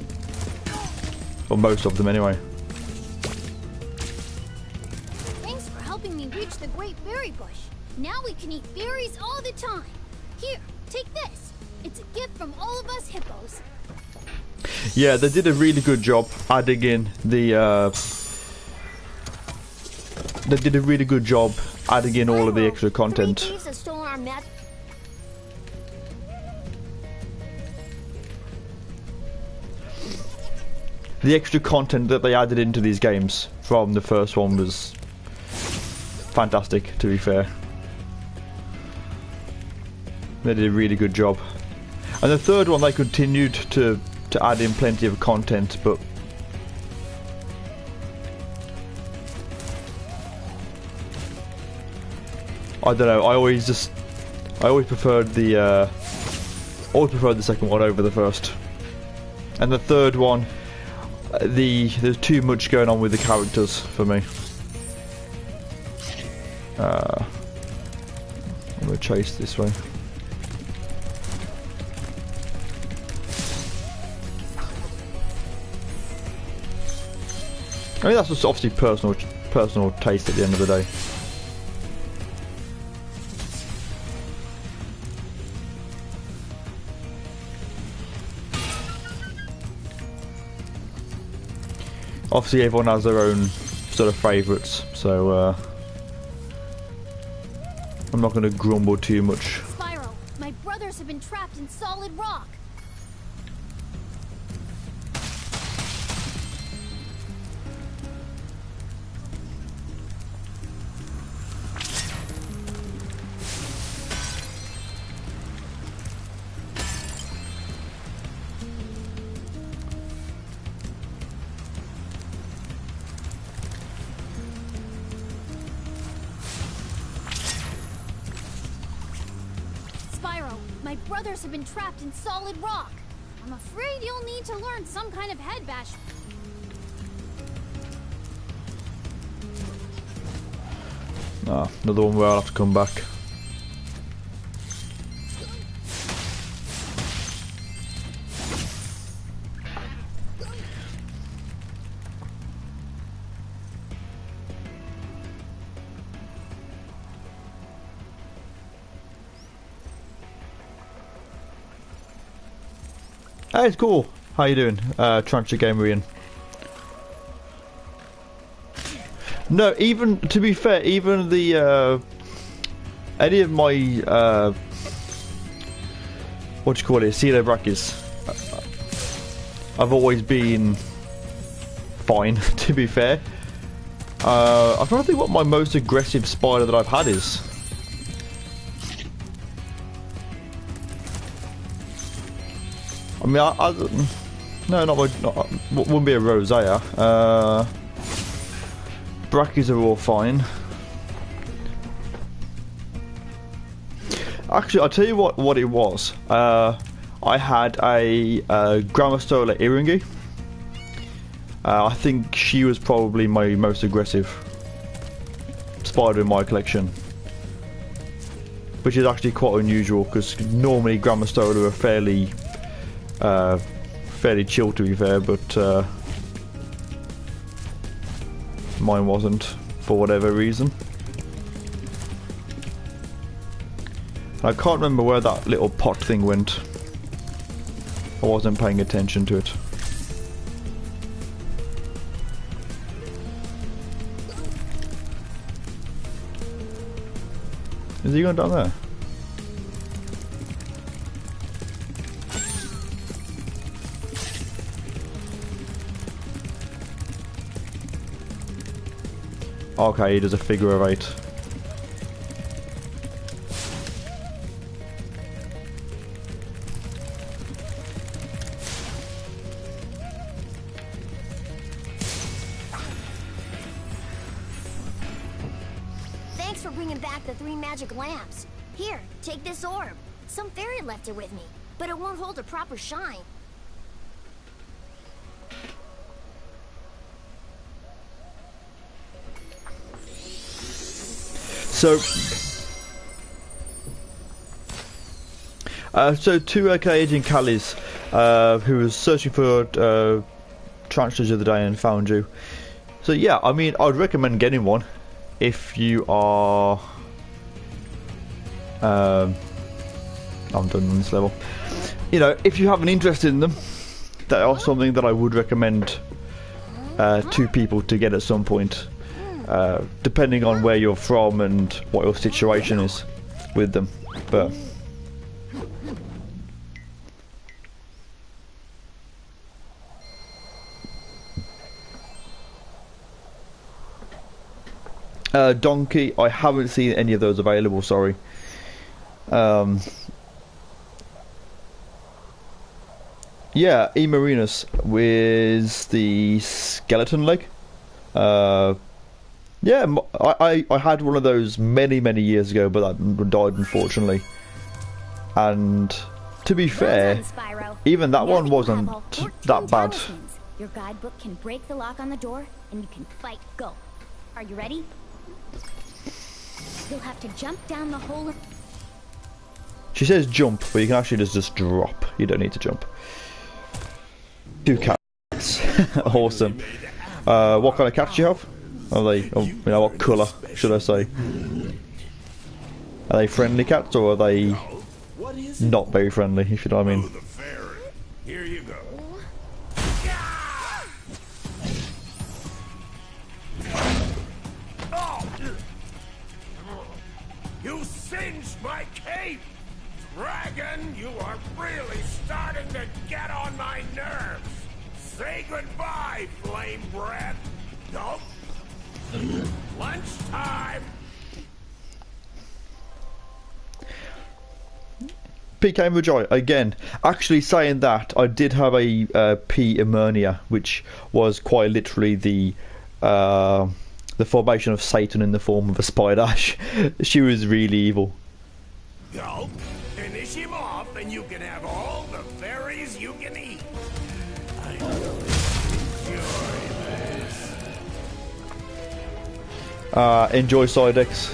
Or most of them, anyway. Thanks for helping me reach the Great Berry Bush. Now we can eat berries all the time. Here, take this. It's a gift from all of us hippos. Yeah, they did a really good job adding in the. They did a really good job adding in all of the extra content. Three thieves have stolen our The extra content that they added into these games from the first one was fantastic, to be fair. They did a really good job. And the third one, they continued to add in plenty of content, but I don't know, I always preferred the second one over the first. And the third one, there's too much going on with the characters for me. I'm gonna chase this way. I mean, that's just obviously personal taste at the end of the day. Obviously everyone has their own sort of favourites, so I'm not going to grumble too much. Spyro, my brothers have been trapped in solid rock. My brothers have been trapped in solid rock. I'm afraid you'll need to learn some kind of head bash. Ah, another one where I'll have to come back. Hey, it's cool. How you doing, TarantulaDan? No, even to be fair, even the any of my what do you call it, Coelobrachys, I've always been fine. To be fair, I'm trying to think what my most aggressive spider that I've had is. I mean, no, wouldn't be a Rosea. Brackies are all fine. Actually, I'll tell you what it was. I had a Grammostola Iringi. I think she was probably my most aggressive spider in my collection, which is actually quite unusual because normally Grammostola are fairly chill, to be fair, but mine wasn't for whatever reason. I can't remember where that little pot thing went. I wasn't paying attention to it. Is he going down there? Okay, he does a figure of 8. Thanks for bringing back the 3 magic lamps. Here, take this orb. Some fairy left it with me, but it won't hold a proper shine. So two Agent Callies, who was searching for tarantulas the other day and found you. So yeah, I mean, I'd recommend getting one if you are. I'm done on this level. You know, if you have an interest in them, they are something that I would recommend to people to get at some point, depending on where you're from and what your situation is with them. But Donkey, I haven't seen any of those available, sorry. Yeah, E. Marinus with the skeleton leg. Yeah, I had one of those many years ago, but that died unfortunately. And to be fair, even that one wasn't that bad. Your guidebook can break the lock on the door, and you can fight. Go. Are you ready? You'll have to jump down the hole. She says jump, but you can actually just drop. You don't need to jump. 2 cats. Awesome. What kind of cats do you have? Are they, you know, what colour should I say? Are they friendly cats or are they not very friendly, if you know what I mean? Here you go. You singed my cape! Dragon, you are really starting to get on my nerves! Say goodbye, flame breath! Nope. Lunchtime! PK Mujai, again, actually saying that, I did have a P. Emernia, which was quite literally the formation of Satan in the form of a spider. She was really evil. Go, finish him off and you can have all the fairies you can eat. I really enjoy this. Enjoy Sidex.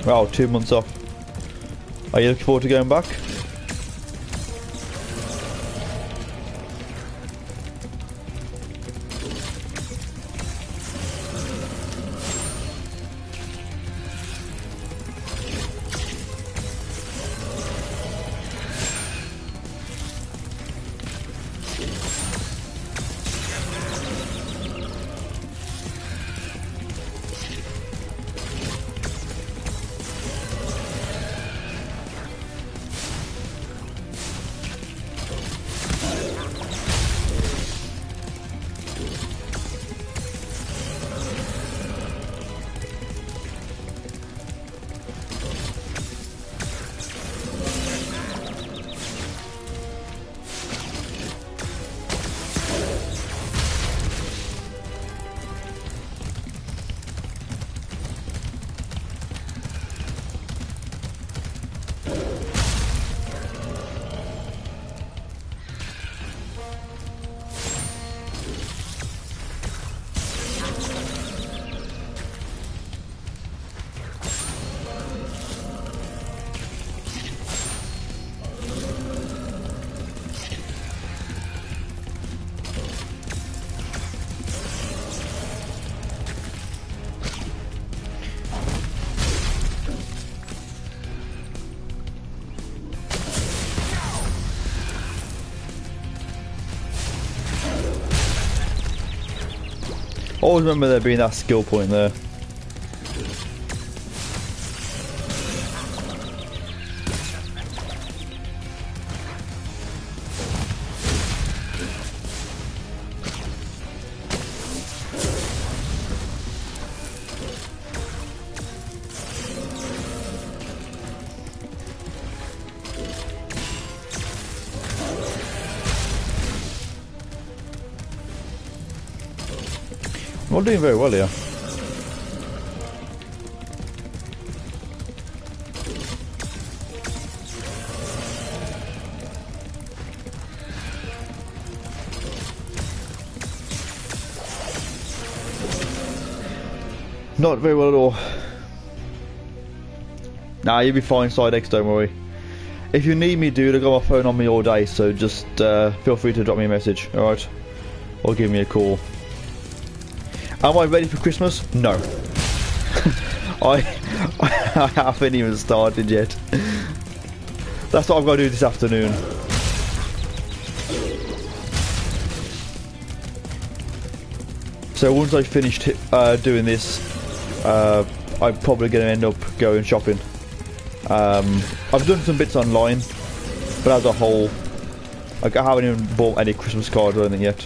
Wow, 2 months off. Are you looking forward to going back? Always remember there being that skill point there. We're doing very well here. Not very well at all. Nah, you'll be fine, Side X, don't worry. If you need me, dude, I've got my phone on me all day, so just feel free to drop me a message, alright? Or give me a call. Am I ready for Christmas? No. I haven't even started yet. That's what I've got to do this afternoon. So once I finished doing this, I'm probably going to end up going shopping. I've done some bits online, but as a whole, like, I haven't even bought any Christmas cards or anything yet.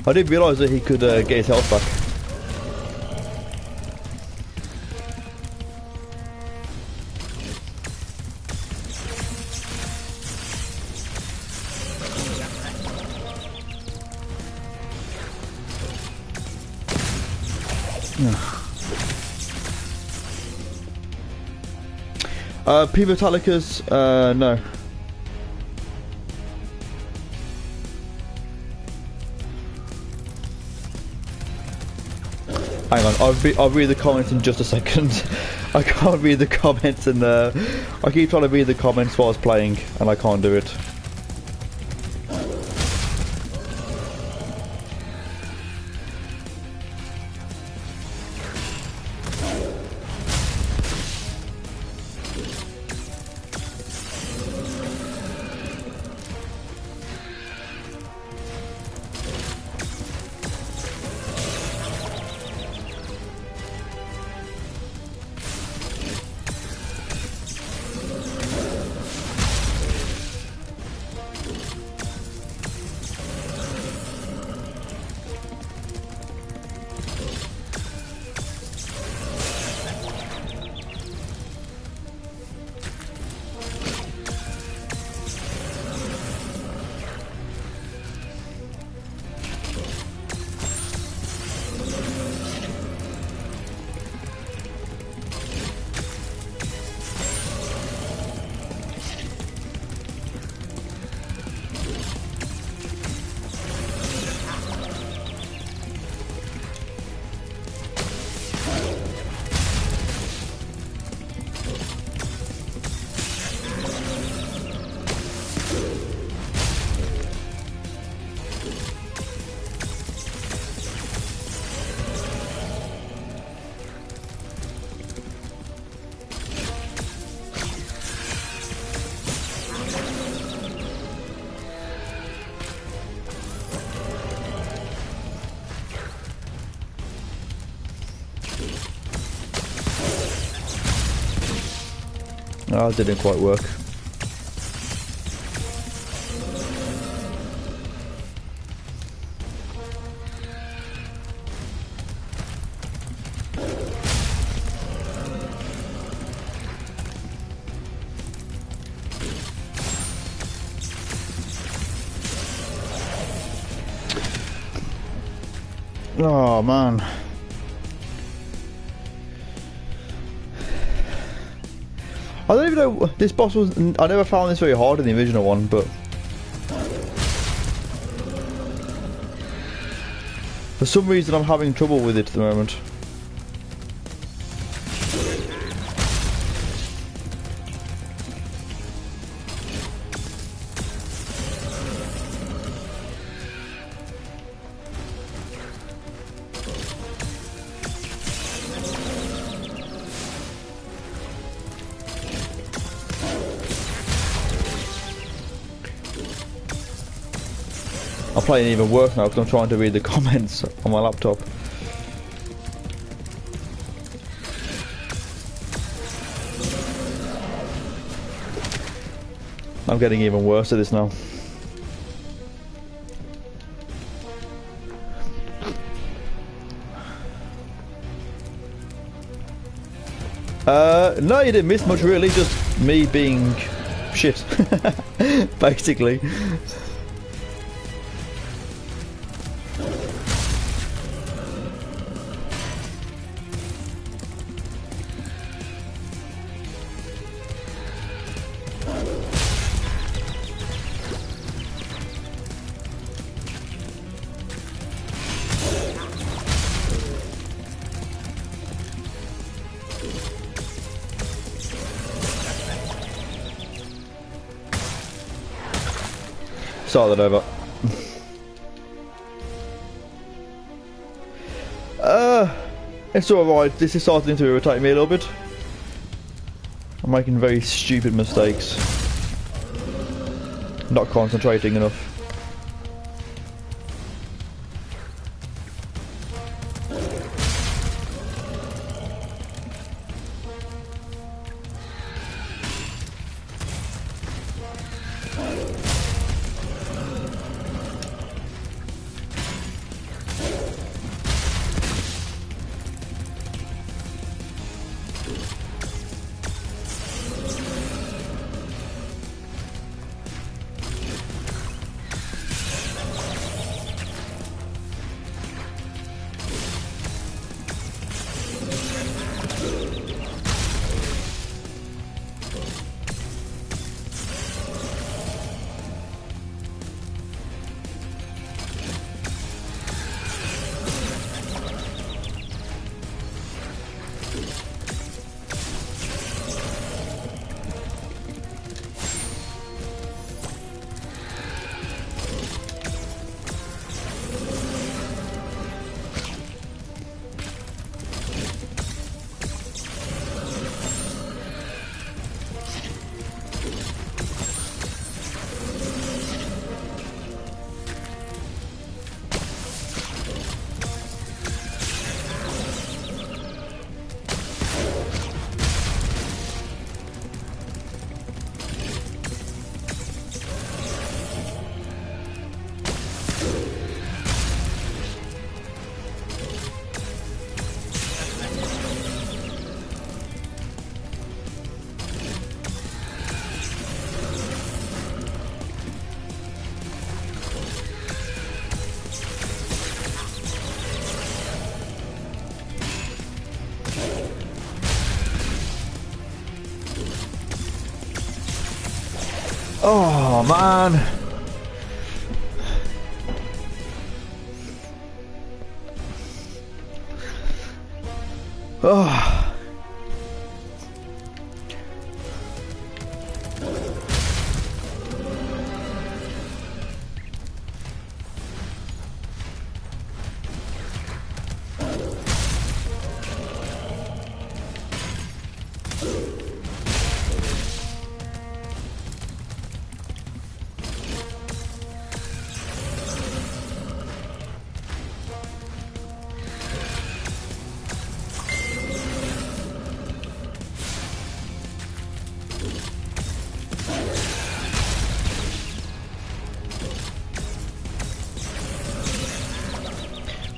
I didn't realise that he could get his health back. P Metallicas, no. Hang on, I'll read the comments in just a second. I can't read the comments and I keep trying to read the comments while I was playing and I can't do it. Oh, it didn't quite work. Oh man. I don't even know, this boss was, I never found this very hard in the original one, but for some reason I'm having trouble with it at the moment. I'm playing even worse now because I'm trying to read the comments on my laptop. I'm getting even worse at this now. No, you didn't miss much really, just me being shit, basically. Start that over. It's alright. This is starting to irritate me a little bit. I'm making very stupid mistakes. Not concentrating enough. Oh man. Oh.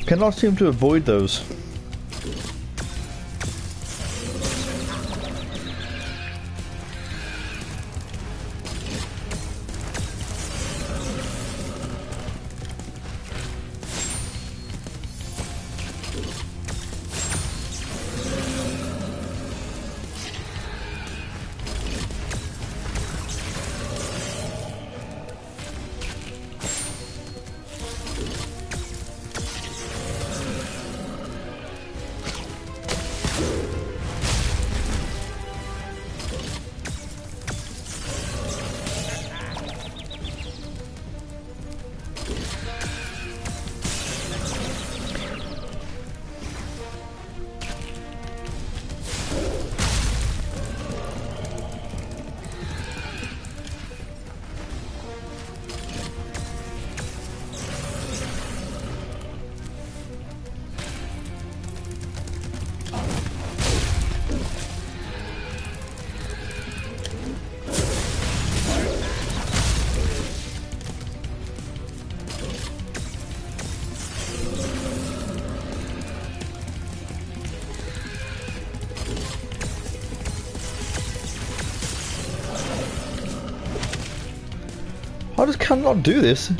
Cannot seem to avoid those. I just cannot do this.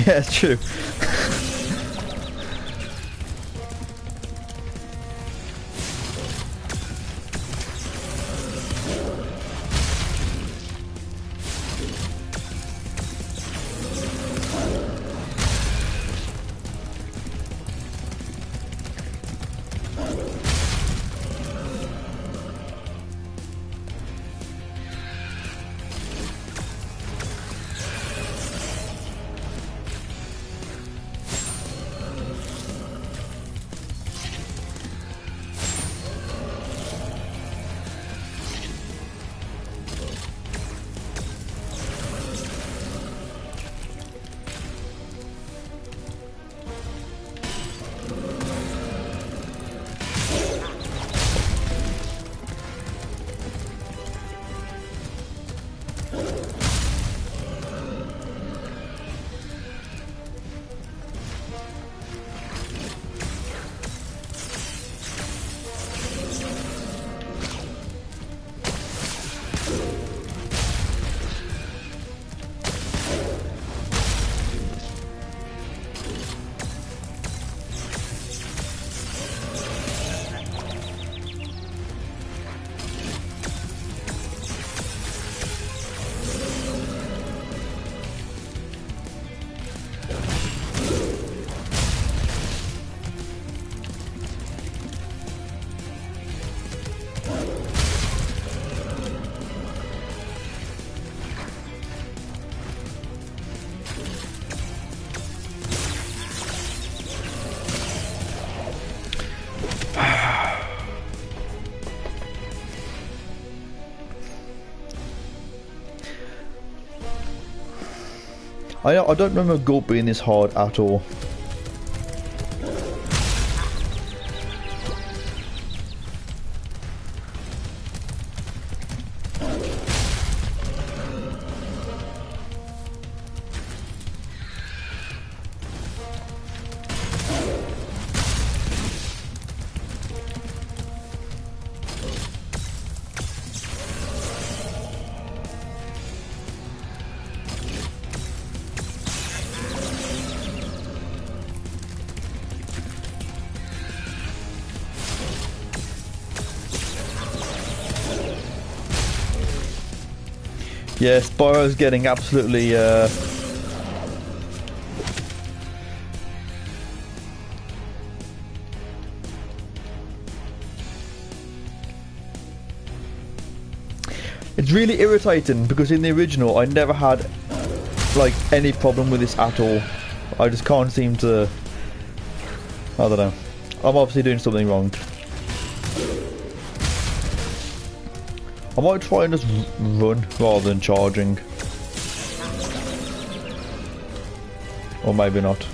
Yeah, it's true. I don't remember Gulp being this hard at all. Yeah, Spyro's getting absolutely it's really irritating because in the original I never had like any problem with this at all. I just can't seem to. I don't know. I'm obviously doing something wrong. I might try and just run rather than charging. Or maybe not.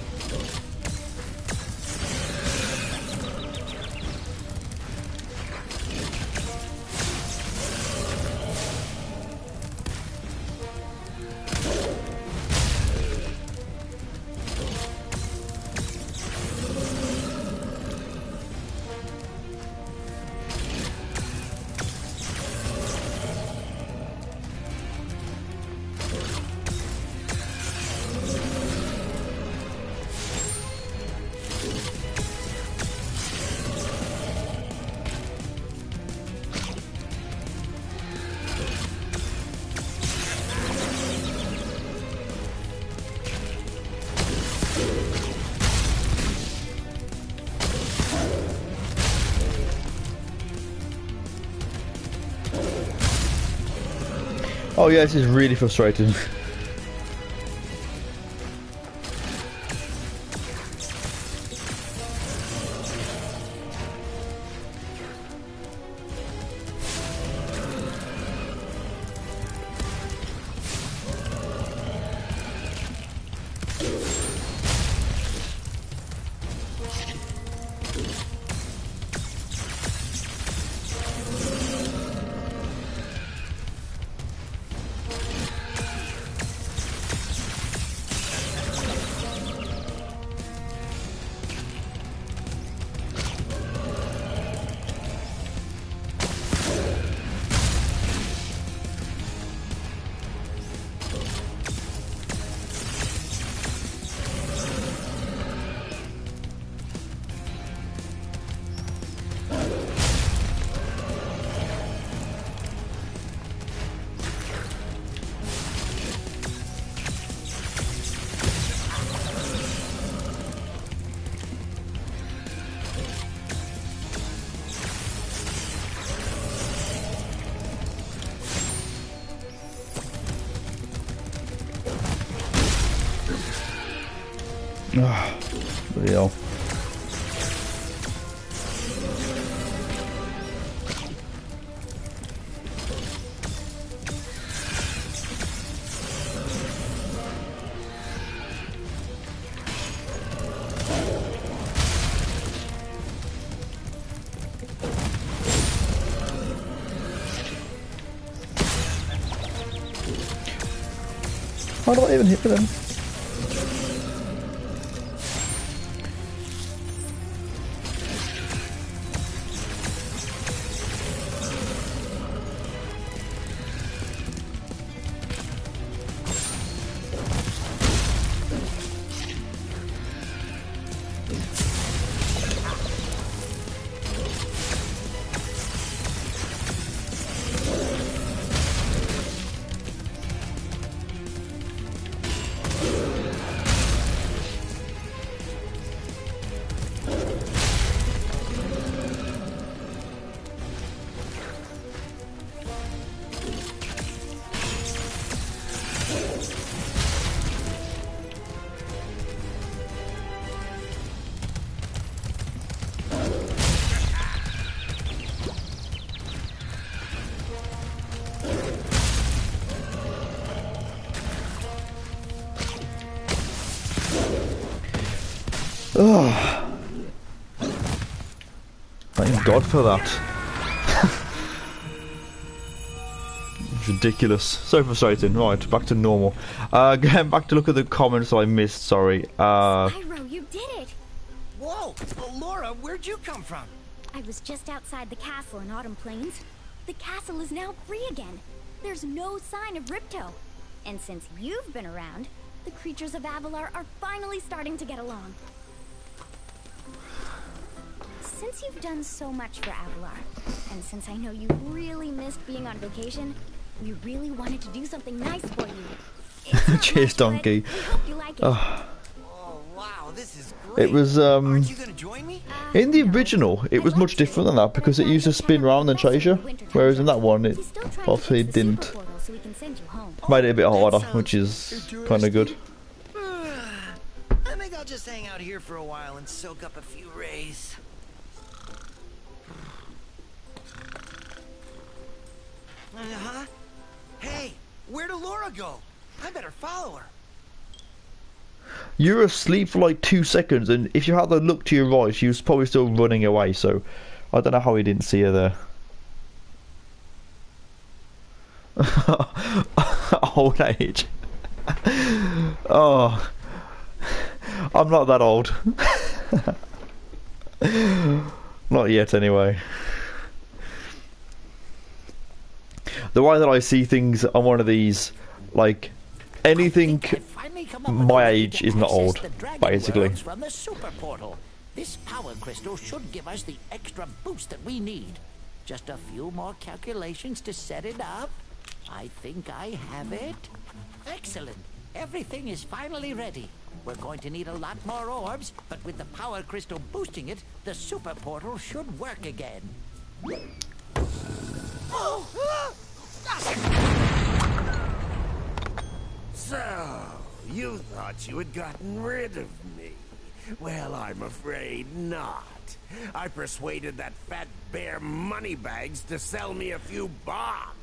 Oh yeah, this is really frustrating. Bloody hell. How do I even hit them? Oh, thank God for that. It's ridiculous. So frustrating. Right, back to normal. Getting back to look at the comments I missed, sorry. Spyro, you did it! Whoa! Laura, where'd you come from? I was just outside the castle in Autumn Plains. The castle is now free again. There's no sign of Ripto. And since you've been around, the creatures of Avalar are finally starting to get along. Since you've done so much for Avalar, and since I know you really missed being on vacation, we really wanted to do something nice for you. Cheers, donkey. We hope you like it. Oh, wow, this is great. It was, Aren't you gonna join me? in the original, it was much different than that because it used to spin around and chase you, whereas in that one, it obviously didn't. so we can send you home. Made it a bit harder, which is kind of good. I think I'll just hang out here for a while and soak up a few rays. Huh? Hey, where'd Laura go? I better follow her. You were asleep for like 2 seconds, and if you had the look to your right, she was probably still running away, so I don't know how he didn't see her there. Old age. Oh, I'm not that old. Not yet, anyway. The way that I see things, I'm one of these, like, anything my age is not old, basically. From the super portal. This power crystal should give us the extra boost that we need. Just a few more calculations to set it up. I think I have it. Excellent. Everything is finally ready. We're going to need a lot more orbs, but with the power crystal boosting it, the super portal should work again. So, you thought you had gotten rid of me. Well, I'm afraid not. I persuaded that fat bear Moneybags to sell me a few bombs.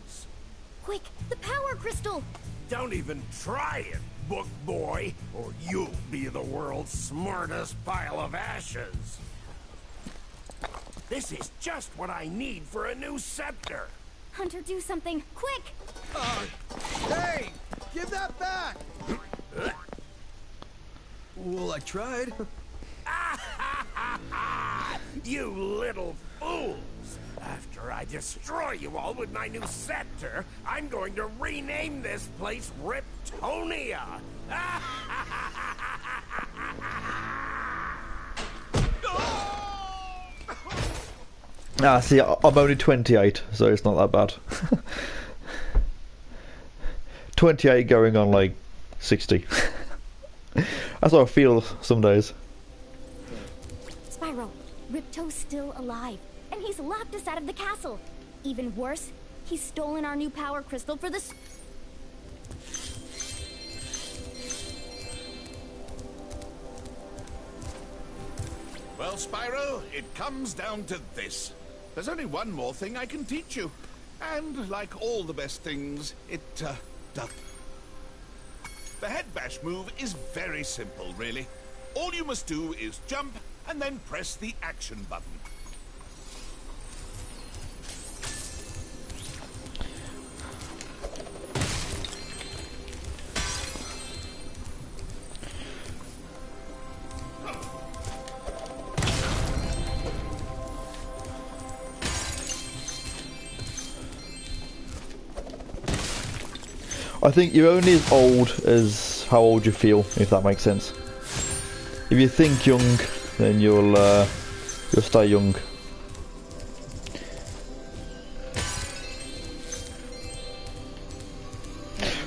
Quick, the power crystal! Don't even try it, book boy, or you'll be the world's smartest pile of ashes. This is just what I need for a new scepter. Hunter, do something, quick! Hey! Give that back! Well, I tried. You little fools! After I destroy you all with my new scepter, I'm going to rename this place Riptonia! Ah, see, I'm only 28, so it's not that bad. 28 going on like 60. That's how I feel some days. Spyro, Ripto's still alive, and he's locked us out of the castle. Even worse, he's stolen our new power crystal for this. Well, Spyro, it comes down to this. There's only one more thing I can teach you. And like all the best things, it does. The head bash move is very simple, really. All you must do is jump and then press the action button. I think you're only as old as how old you feel, if that makes sense. If you think young, then you'll stay young.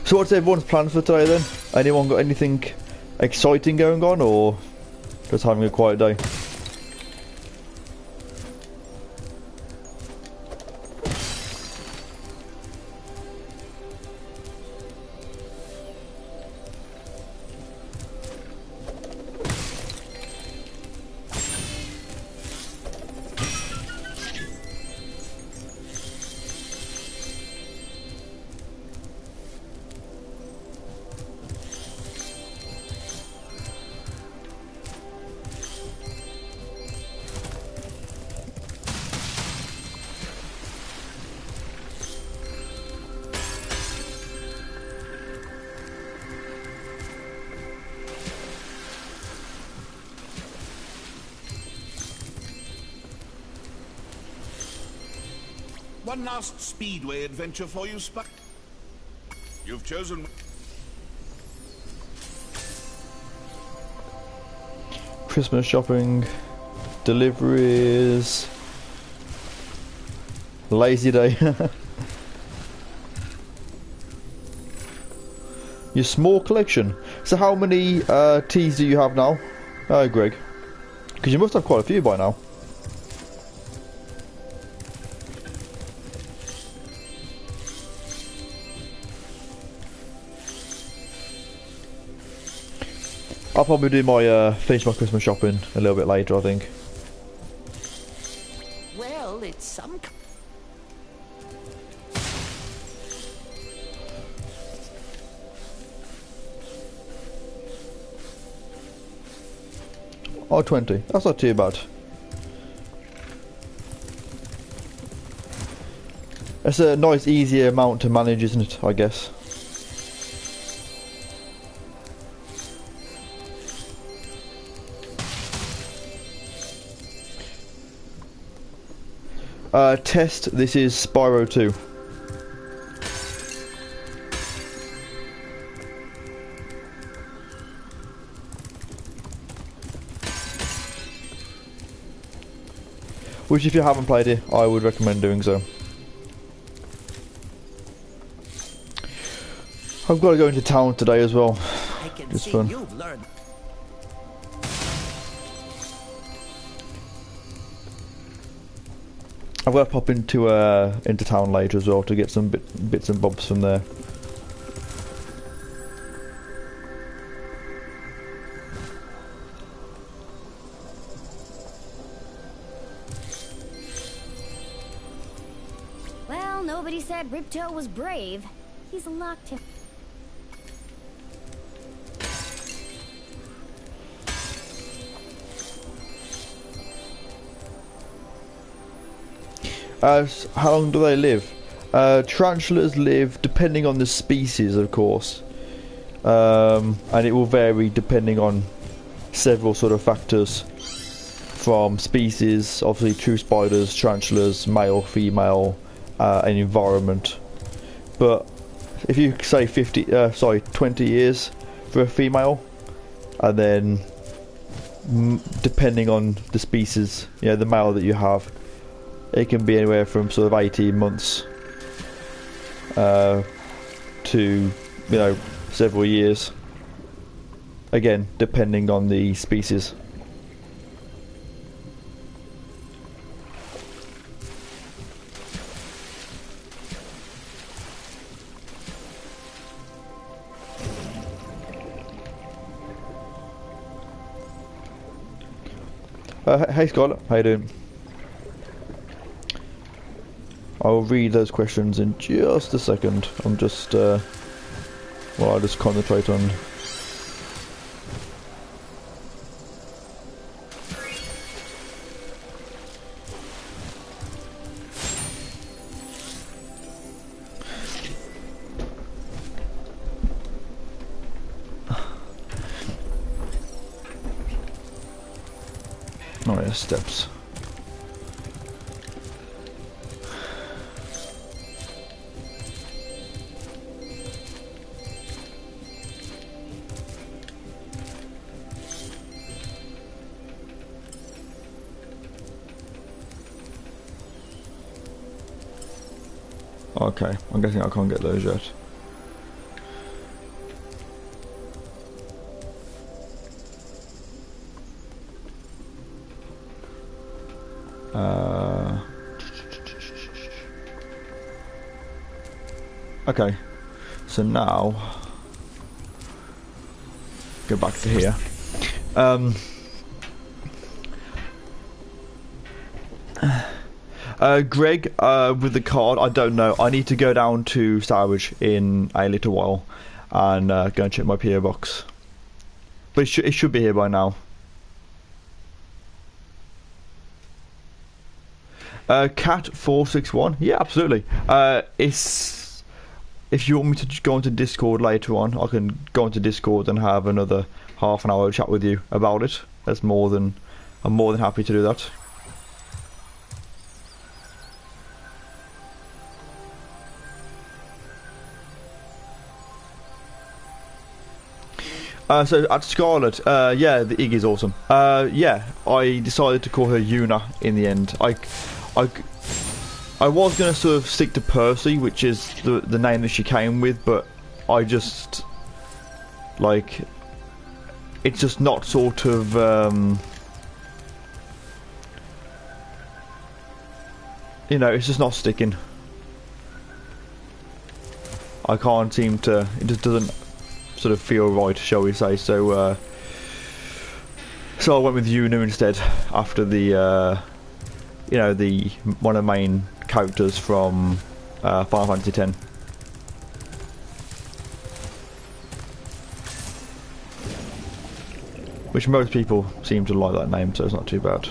So what's everyone's plan for today then? Anyone got anything exciting going on, or just having a quiet day? One last speedway adventure for you, Spy. You've chosen... Christmas shopping, deliveries, lazy day. Your small collection. So how many teas do you have now, Greg? Because you must have quite a few by now. I'll probably do my finish my Christmas shopping a little bit later, I think. Well, it's some... Oh, 20. That's not too bad. It's a nice, easy amount to manage, isn't it? I guess. Test. This is Spyro 2. Which, if you haven't played it, I would recommend doing so. I've got to go into town today as well. I can Just see fun. you've learned. I've got to pop into town later as well to get some bits and bobs from there. Well, nobody said Ripto was brave. He's locked him. How long do they live? Tarantulas live depending on the species, of course, and it will vary depending on several sort of factors. From species, obviously true spiders, tarantulas, male, female, and environment. But if you say 20 years for a female, and then depending on the species, the male that you have, it can be anywhere from sort of 18 months to several years. Again, depending on the species. Hey Scarlett, how you doing? I'll read those questions in just a second. I'm just, I'll just concentrate on... Oh yeah, steps. Okay, I'm guessing I can't get those yet. Okay, so now go back to here. Greg, with the card, I don't know. I need to go down to Salvage in a little while and go and check my PO box. But it should be here by now. Cat461, yeah, absolutely. If you want me to go onto Discord later on, I can go onto Discord and have another half an hour chat with you about it. I'm more than happy to do that. So at Scarlet, yeah, the Iggy's awesome. Yeah, I decided to call her Yuna in the end. I was going to sort of stick to Percy, which is the name that she came with, but I just, like, it's just not sort of, it's just not sticking. I can't seem to, it just doesn't sort of feel right, shall we say, so So I went with Yuna instead after the, you know, the one of the main characters from Final Fantasy X. Which most people seem to like that name, so it's not too bad.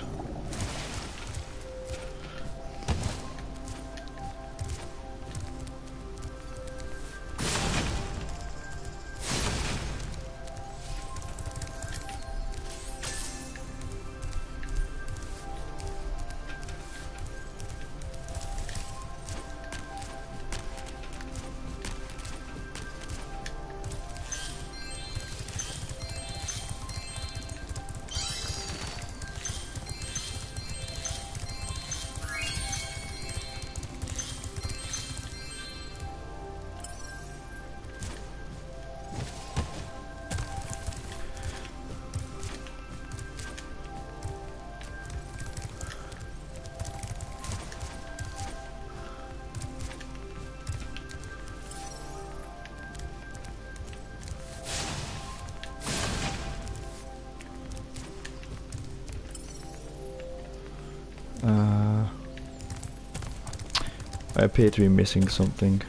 I appear to be missing something.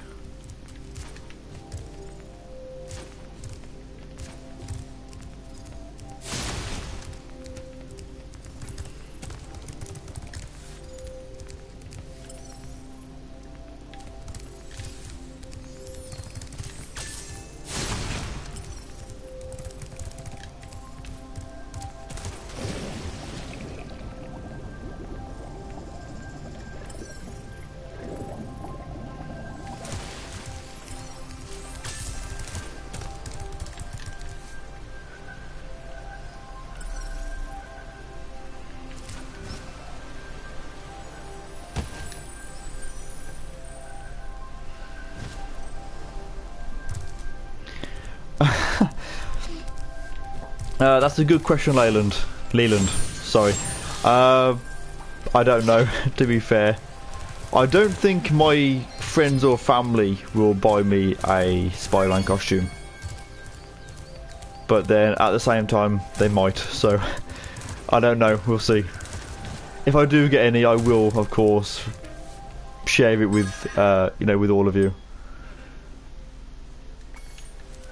That's a good question, Leland. Sorry. I don't know, to be fair. I don't think my friends or family will buy me a Spider-Man costume. But then, at the same time, they might, so... I don't know, we'll see. If I do get any, I will, of course, share it with, you know, with all of you.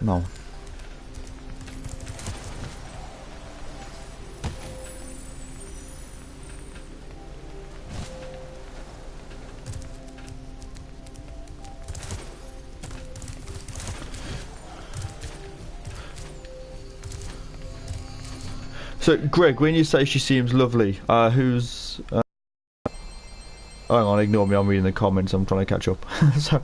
No. So, Greg, when you say she seems lovely, who's... hang on, ignore me, I'm reading the comments, I'm trying to catch up. So...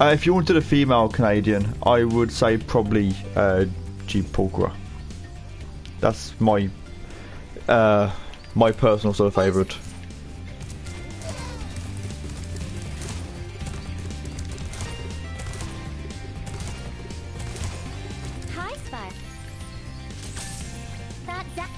if you wanted a female Canadian, I would say probably G. Pulchra. That's my my personal sort of favourite. Hi, Spyro. That's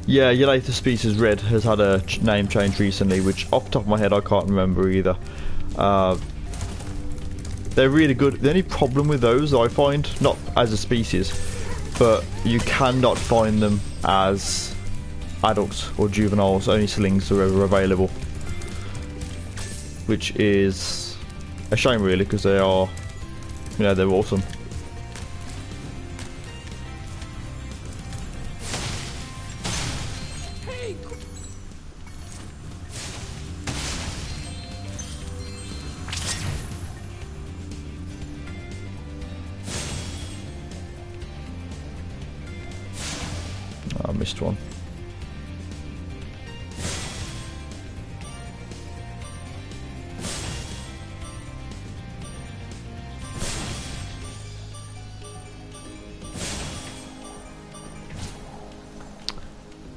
Yeah, your latest species, Red, has had a name change recently, which off the top of my head I can't remember either. They're really good. The only problem with those I find, not as a species, but you cannot find them as adults or juveniles. Only slings are ever available, which is A shame really, because they are, you know, they're awesome. I missed one.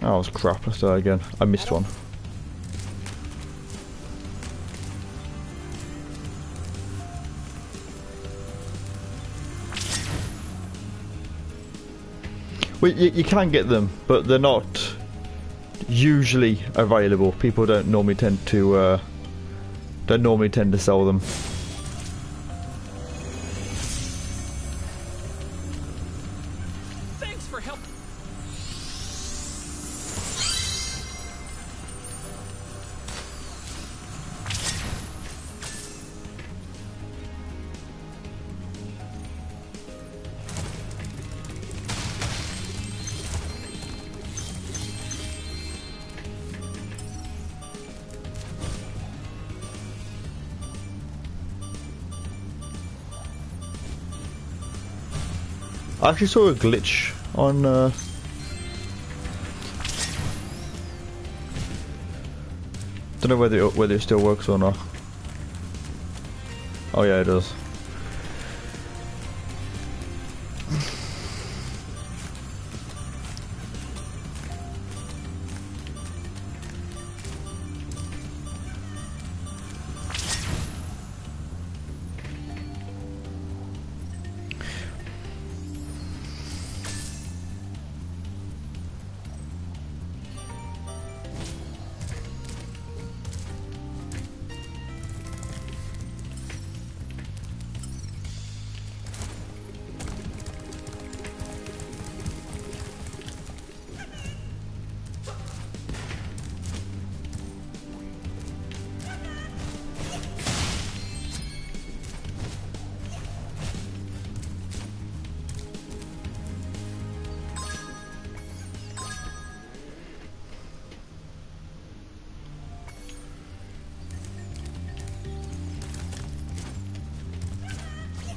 Oh, that was crap. Let's try again. I missed one. Well, you can get them, but they're not usually available. People don't normally tend to sell them. Thanks for help. I actually saw a glitch on don't know whether it still works or not. Oh yeah, it does.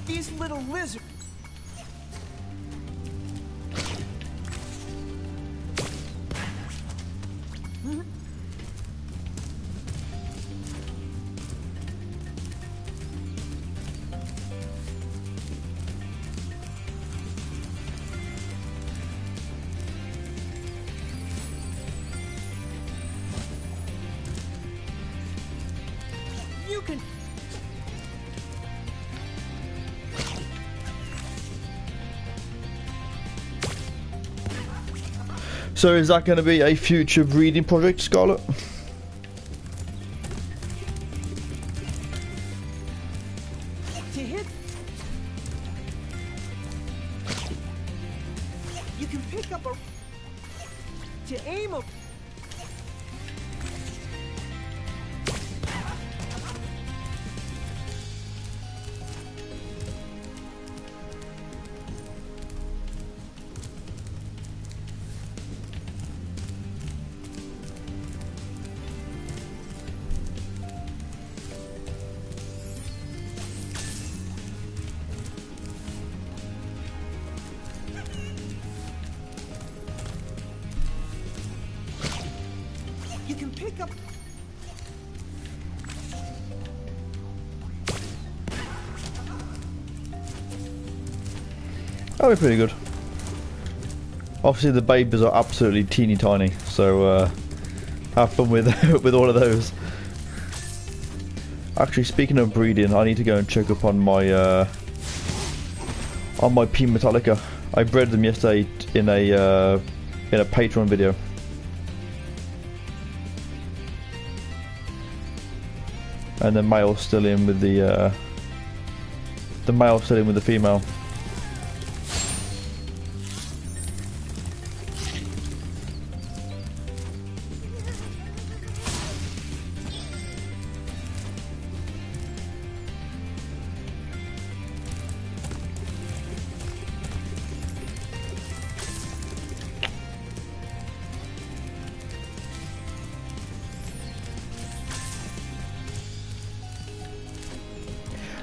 These little lizards. You can. So is that going to be a future breeding project, Scarlet? To hit. You can pick up a. To aim a. You can pick up. That'll be pretty good. Obviously the babies are absolutely teeny tiny, so have fun with with all of those. Actually, speaking of breeding, I need to go and check up on my P Metallica. I bred them yesterday in a Patreon video. And the male's still in with the male's still in with the female.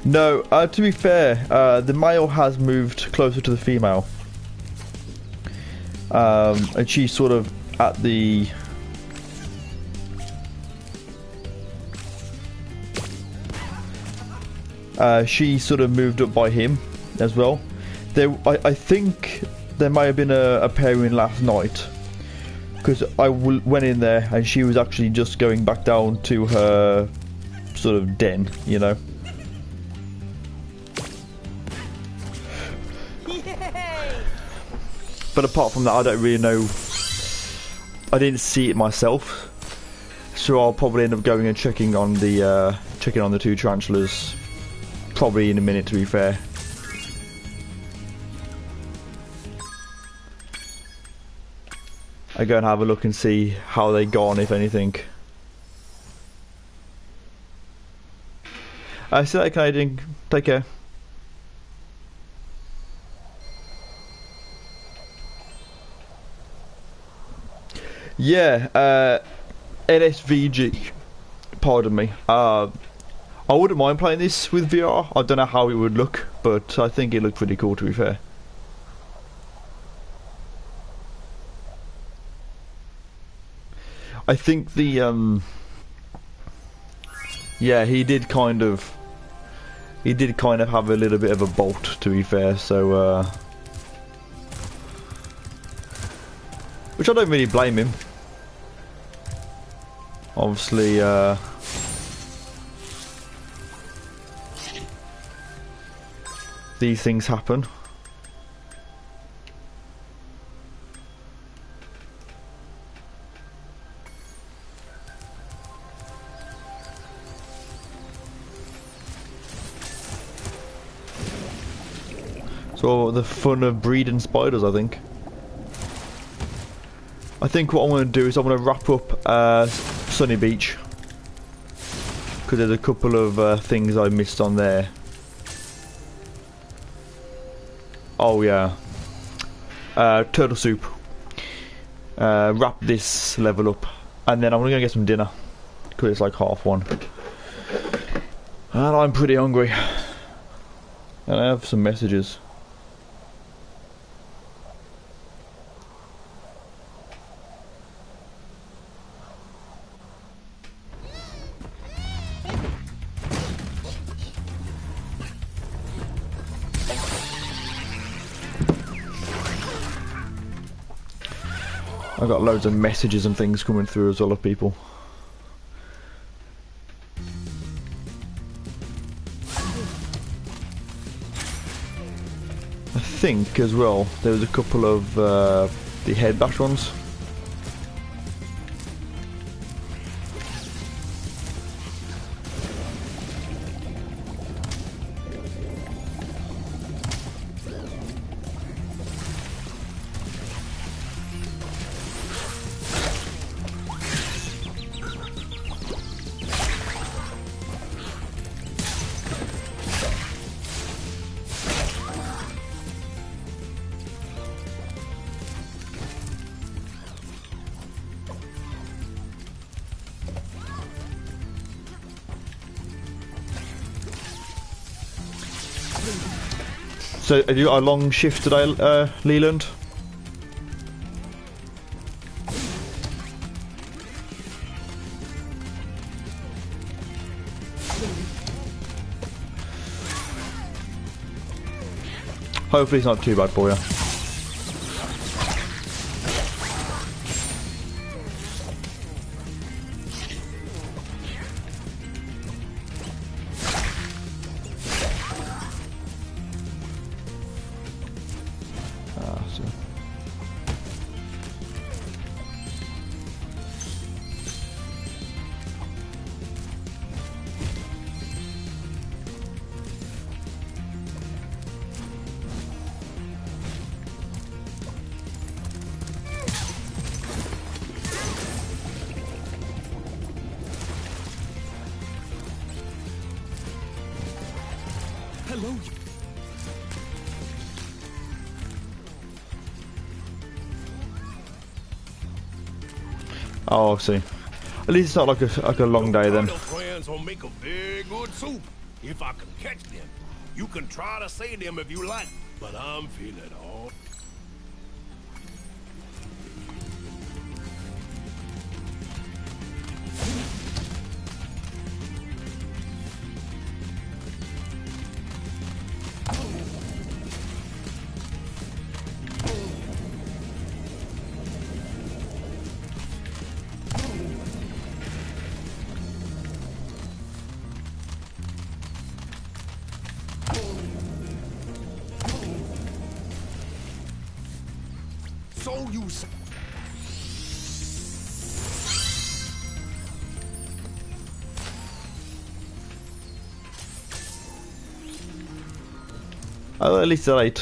No, to be fair, the male has moved closer to the female. And she's sort of at the... she sort of moved up by him as well. I think there may have been a pairing last night, because I went in there and she was actually just going back down to her sort of den, you know. Yay! But apart from that, I don't really know. I didn't see it myself, so I'll probably end up going and checking on the two tarantulas. Probably in a minute, to be fair. I go and have a look and see how they gone, if anything. See that, Canadian. Take care. Yeah, NSVG. Pardon me. I wouldn't mind playing this with VR. I don't know how it would look, but I think it looked pretty cool, to be fair. I think the yeah, he did kind of have a little bit of a bolt, to be fair, so which I don't really blame him. Obviously, these things happen. So the fun of breeding spiders, I think. I think what I'm going to do is I'm going to wrap up Sunny Beach, because there's a couple of things I missed on there. Oh yeah, turtle soup. Wrap this level up, and then I'm going to go get some dinner, because it's like 1:30, and I'm pretty hungry. And I have some messages. I got loads of messages and things coming through as well of people. I think as well there was a couple of the head bash ones. So, have you got a long shift today, Leland? Hopefully it's not too bad for you. Hello. Oh, I see. At least it's not like a long day then. Friends will make a very good soup. if I can catch them. You can try to say them if you like, but I'm feeling all... So you say... Oh, at least they're 8,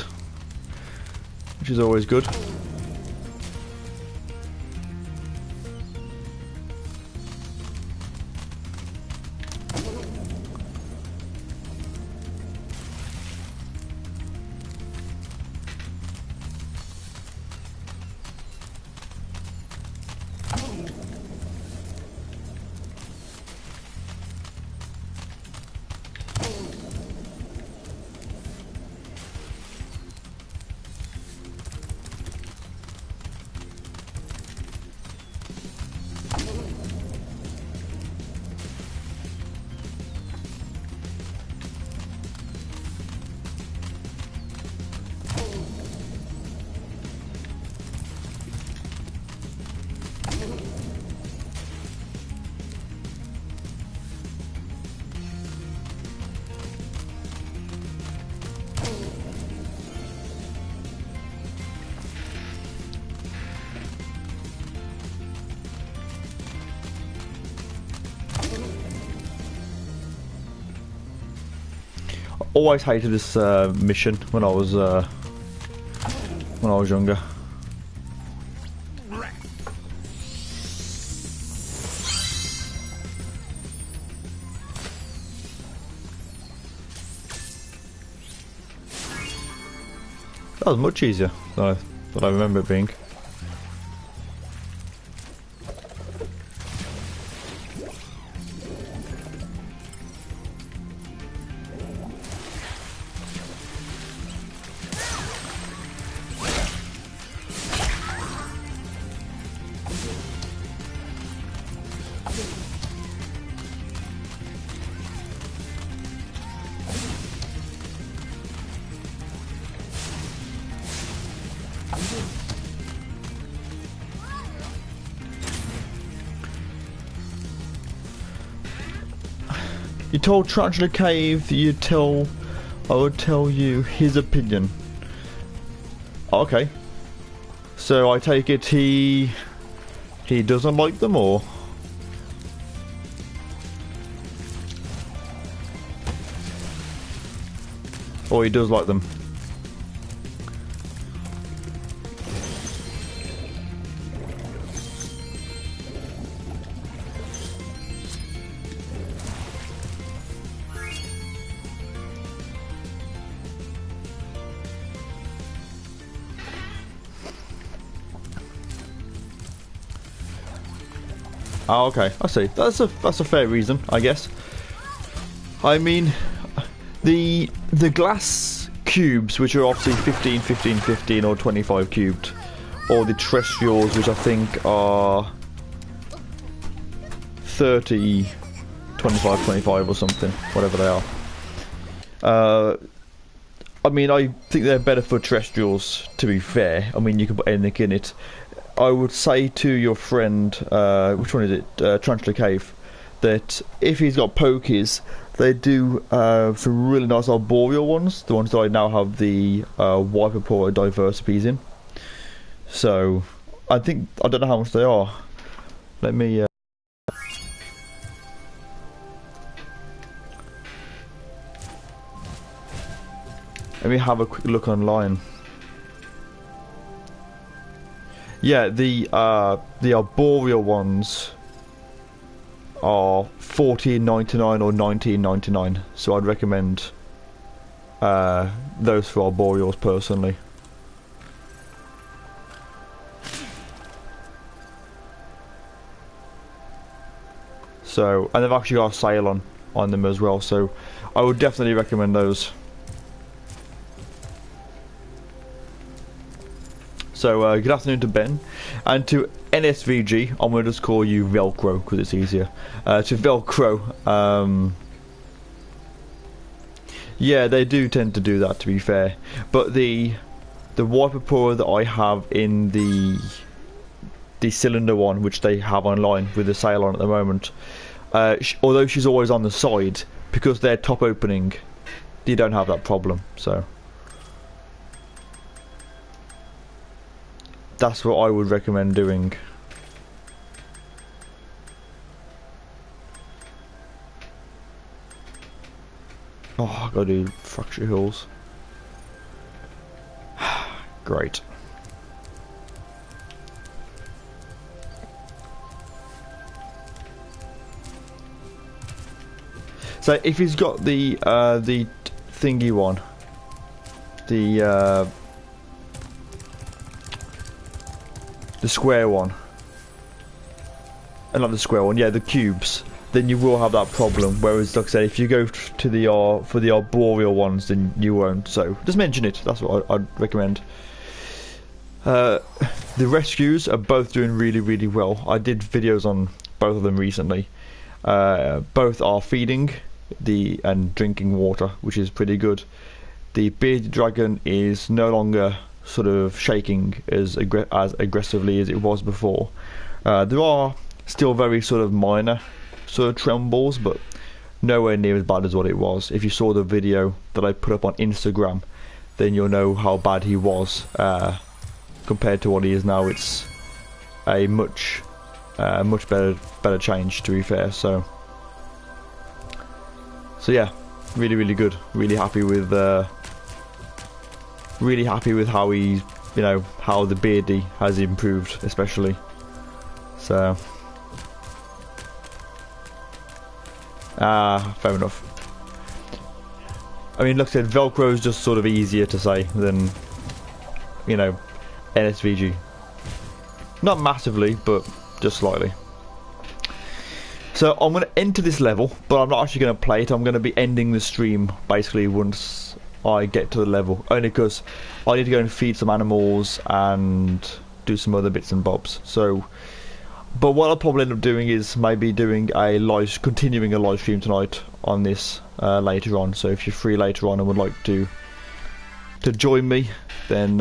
which is always good. Always hated this mission when I was younger. That was much easier than I remember it being. You told Tarantula Cave that I would tell you his opinion. Okay. So I take it he doesn't like them, or? Or he does like them? Oh, okay, I see. That's a fair reason, I guess. I mean, the glass cubes, which are obviously 15, 15, 15, or 25 cubed, or the terrestrials, which I think are 30, 25, 25, or something, whatever they are. I mean, I think they're better for terrestrials, to be fair. I mean, you can put anything in it. I would say to your friend, which one is it, Tarantula Cave, that if he's got pokies, they do some really nice arboreal ones, the ones that I now have the Wiper Paw Diversities in. So, I don't know how much they are. Let me... Let me have a quick look online. Yeah, the arboreal ones are $14.99 or $19.99, so I'd recommend those for arboreals personally. So, and they've actually got a sale on on them as well, so I would definitely recommend those. So good afternoon to Ben, and to NSVG, I'm going to just call you Velcro because it's easier. To Velcro, yeah, they do tend to do that, to be fair, but the wiper pourer that I have in the cylinder one, which they have online with the sale on at the moment, although she's always on the side, because they're top opening, you don't have that problem, so that's what I would recommend doing. Oh, I gotta do fracture hills. Great. So if he's got the thingy one, the square one, not the square one, yeah, the cubes, then you will have that problem. Whereas, like I said, if you go to the for the arboreal ones, then you won't. So just mention it. That's what I'd recommend. The rescues are both doing really, really well. I did videos on both of them recently. Both are feeding and drinking water, which is pretty good. The bearded dragon is no longer sort of shaking as aggressively as it was before. There are still very sort of minor sort of trembles, but nowhere near as bad as what it was. If you saw the video that I put up on Instagram, then you'll know how bad he was compared to what he is now. It's a much better change, to be fair. So yeah, really, really good. Really happy with how he's, you know, how the beardy has improved, especially. So fair enough. I mean, look, I said Velcro is just sort of easier to say than, you know, NSVG. Not massively, but just slightly. So I'm going to enter this level, but I'm not actually going to play it. I'm going to be ending the stream basically once I get to the level, only because I need to go and feed some animals and do some other bits and bobs. So, but what I'll probably end up doing is maybe doing continuing a live stream tonight on this later on. So if you're free later on and would like to join me, then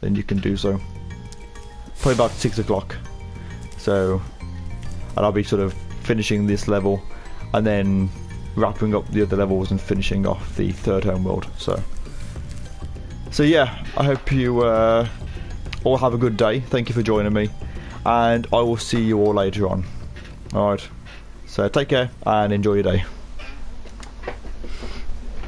you can do so. Probably about 6 o'clock. So, and I'll be sort of finishing this level and then wrapping up the other levels and finishing off the third home world. So yeah, I hope you all have a good day. Thank you for joining me, and I will see you all later on. Alright, so take care and enjoy your day.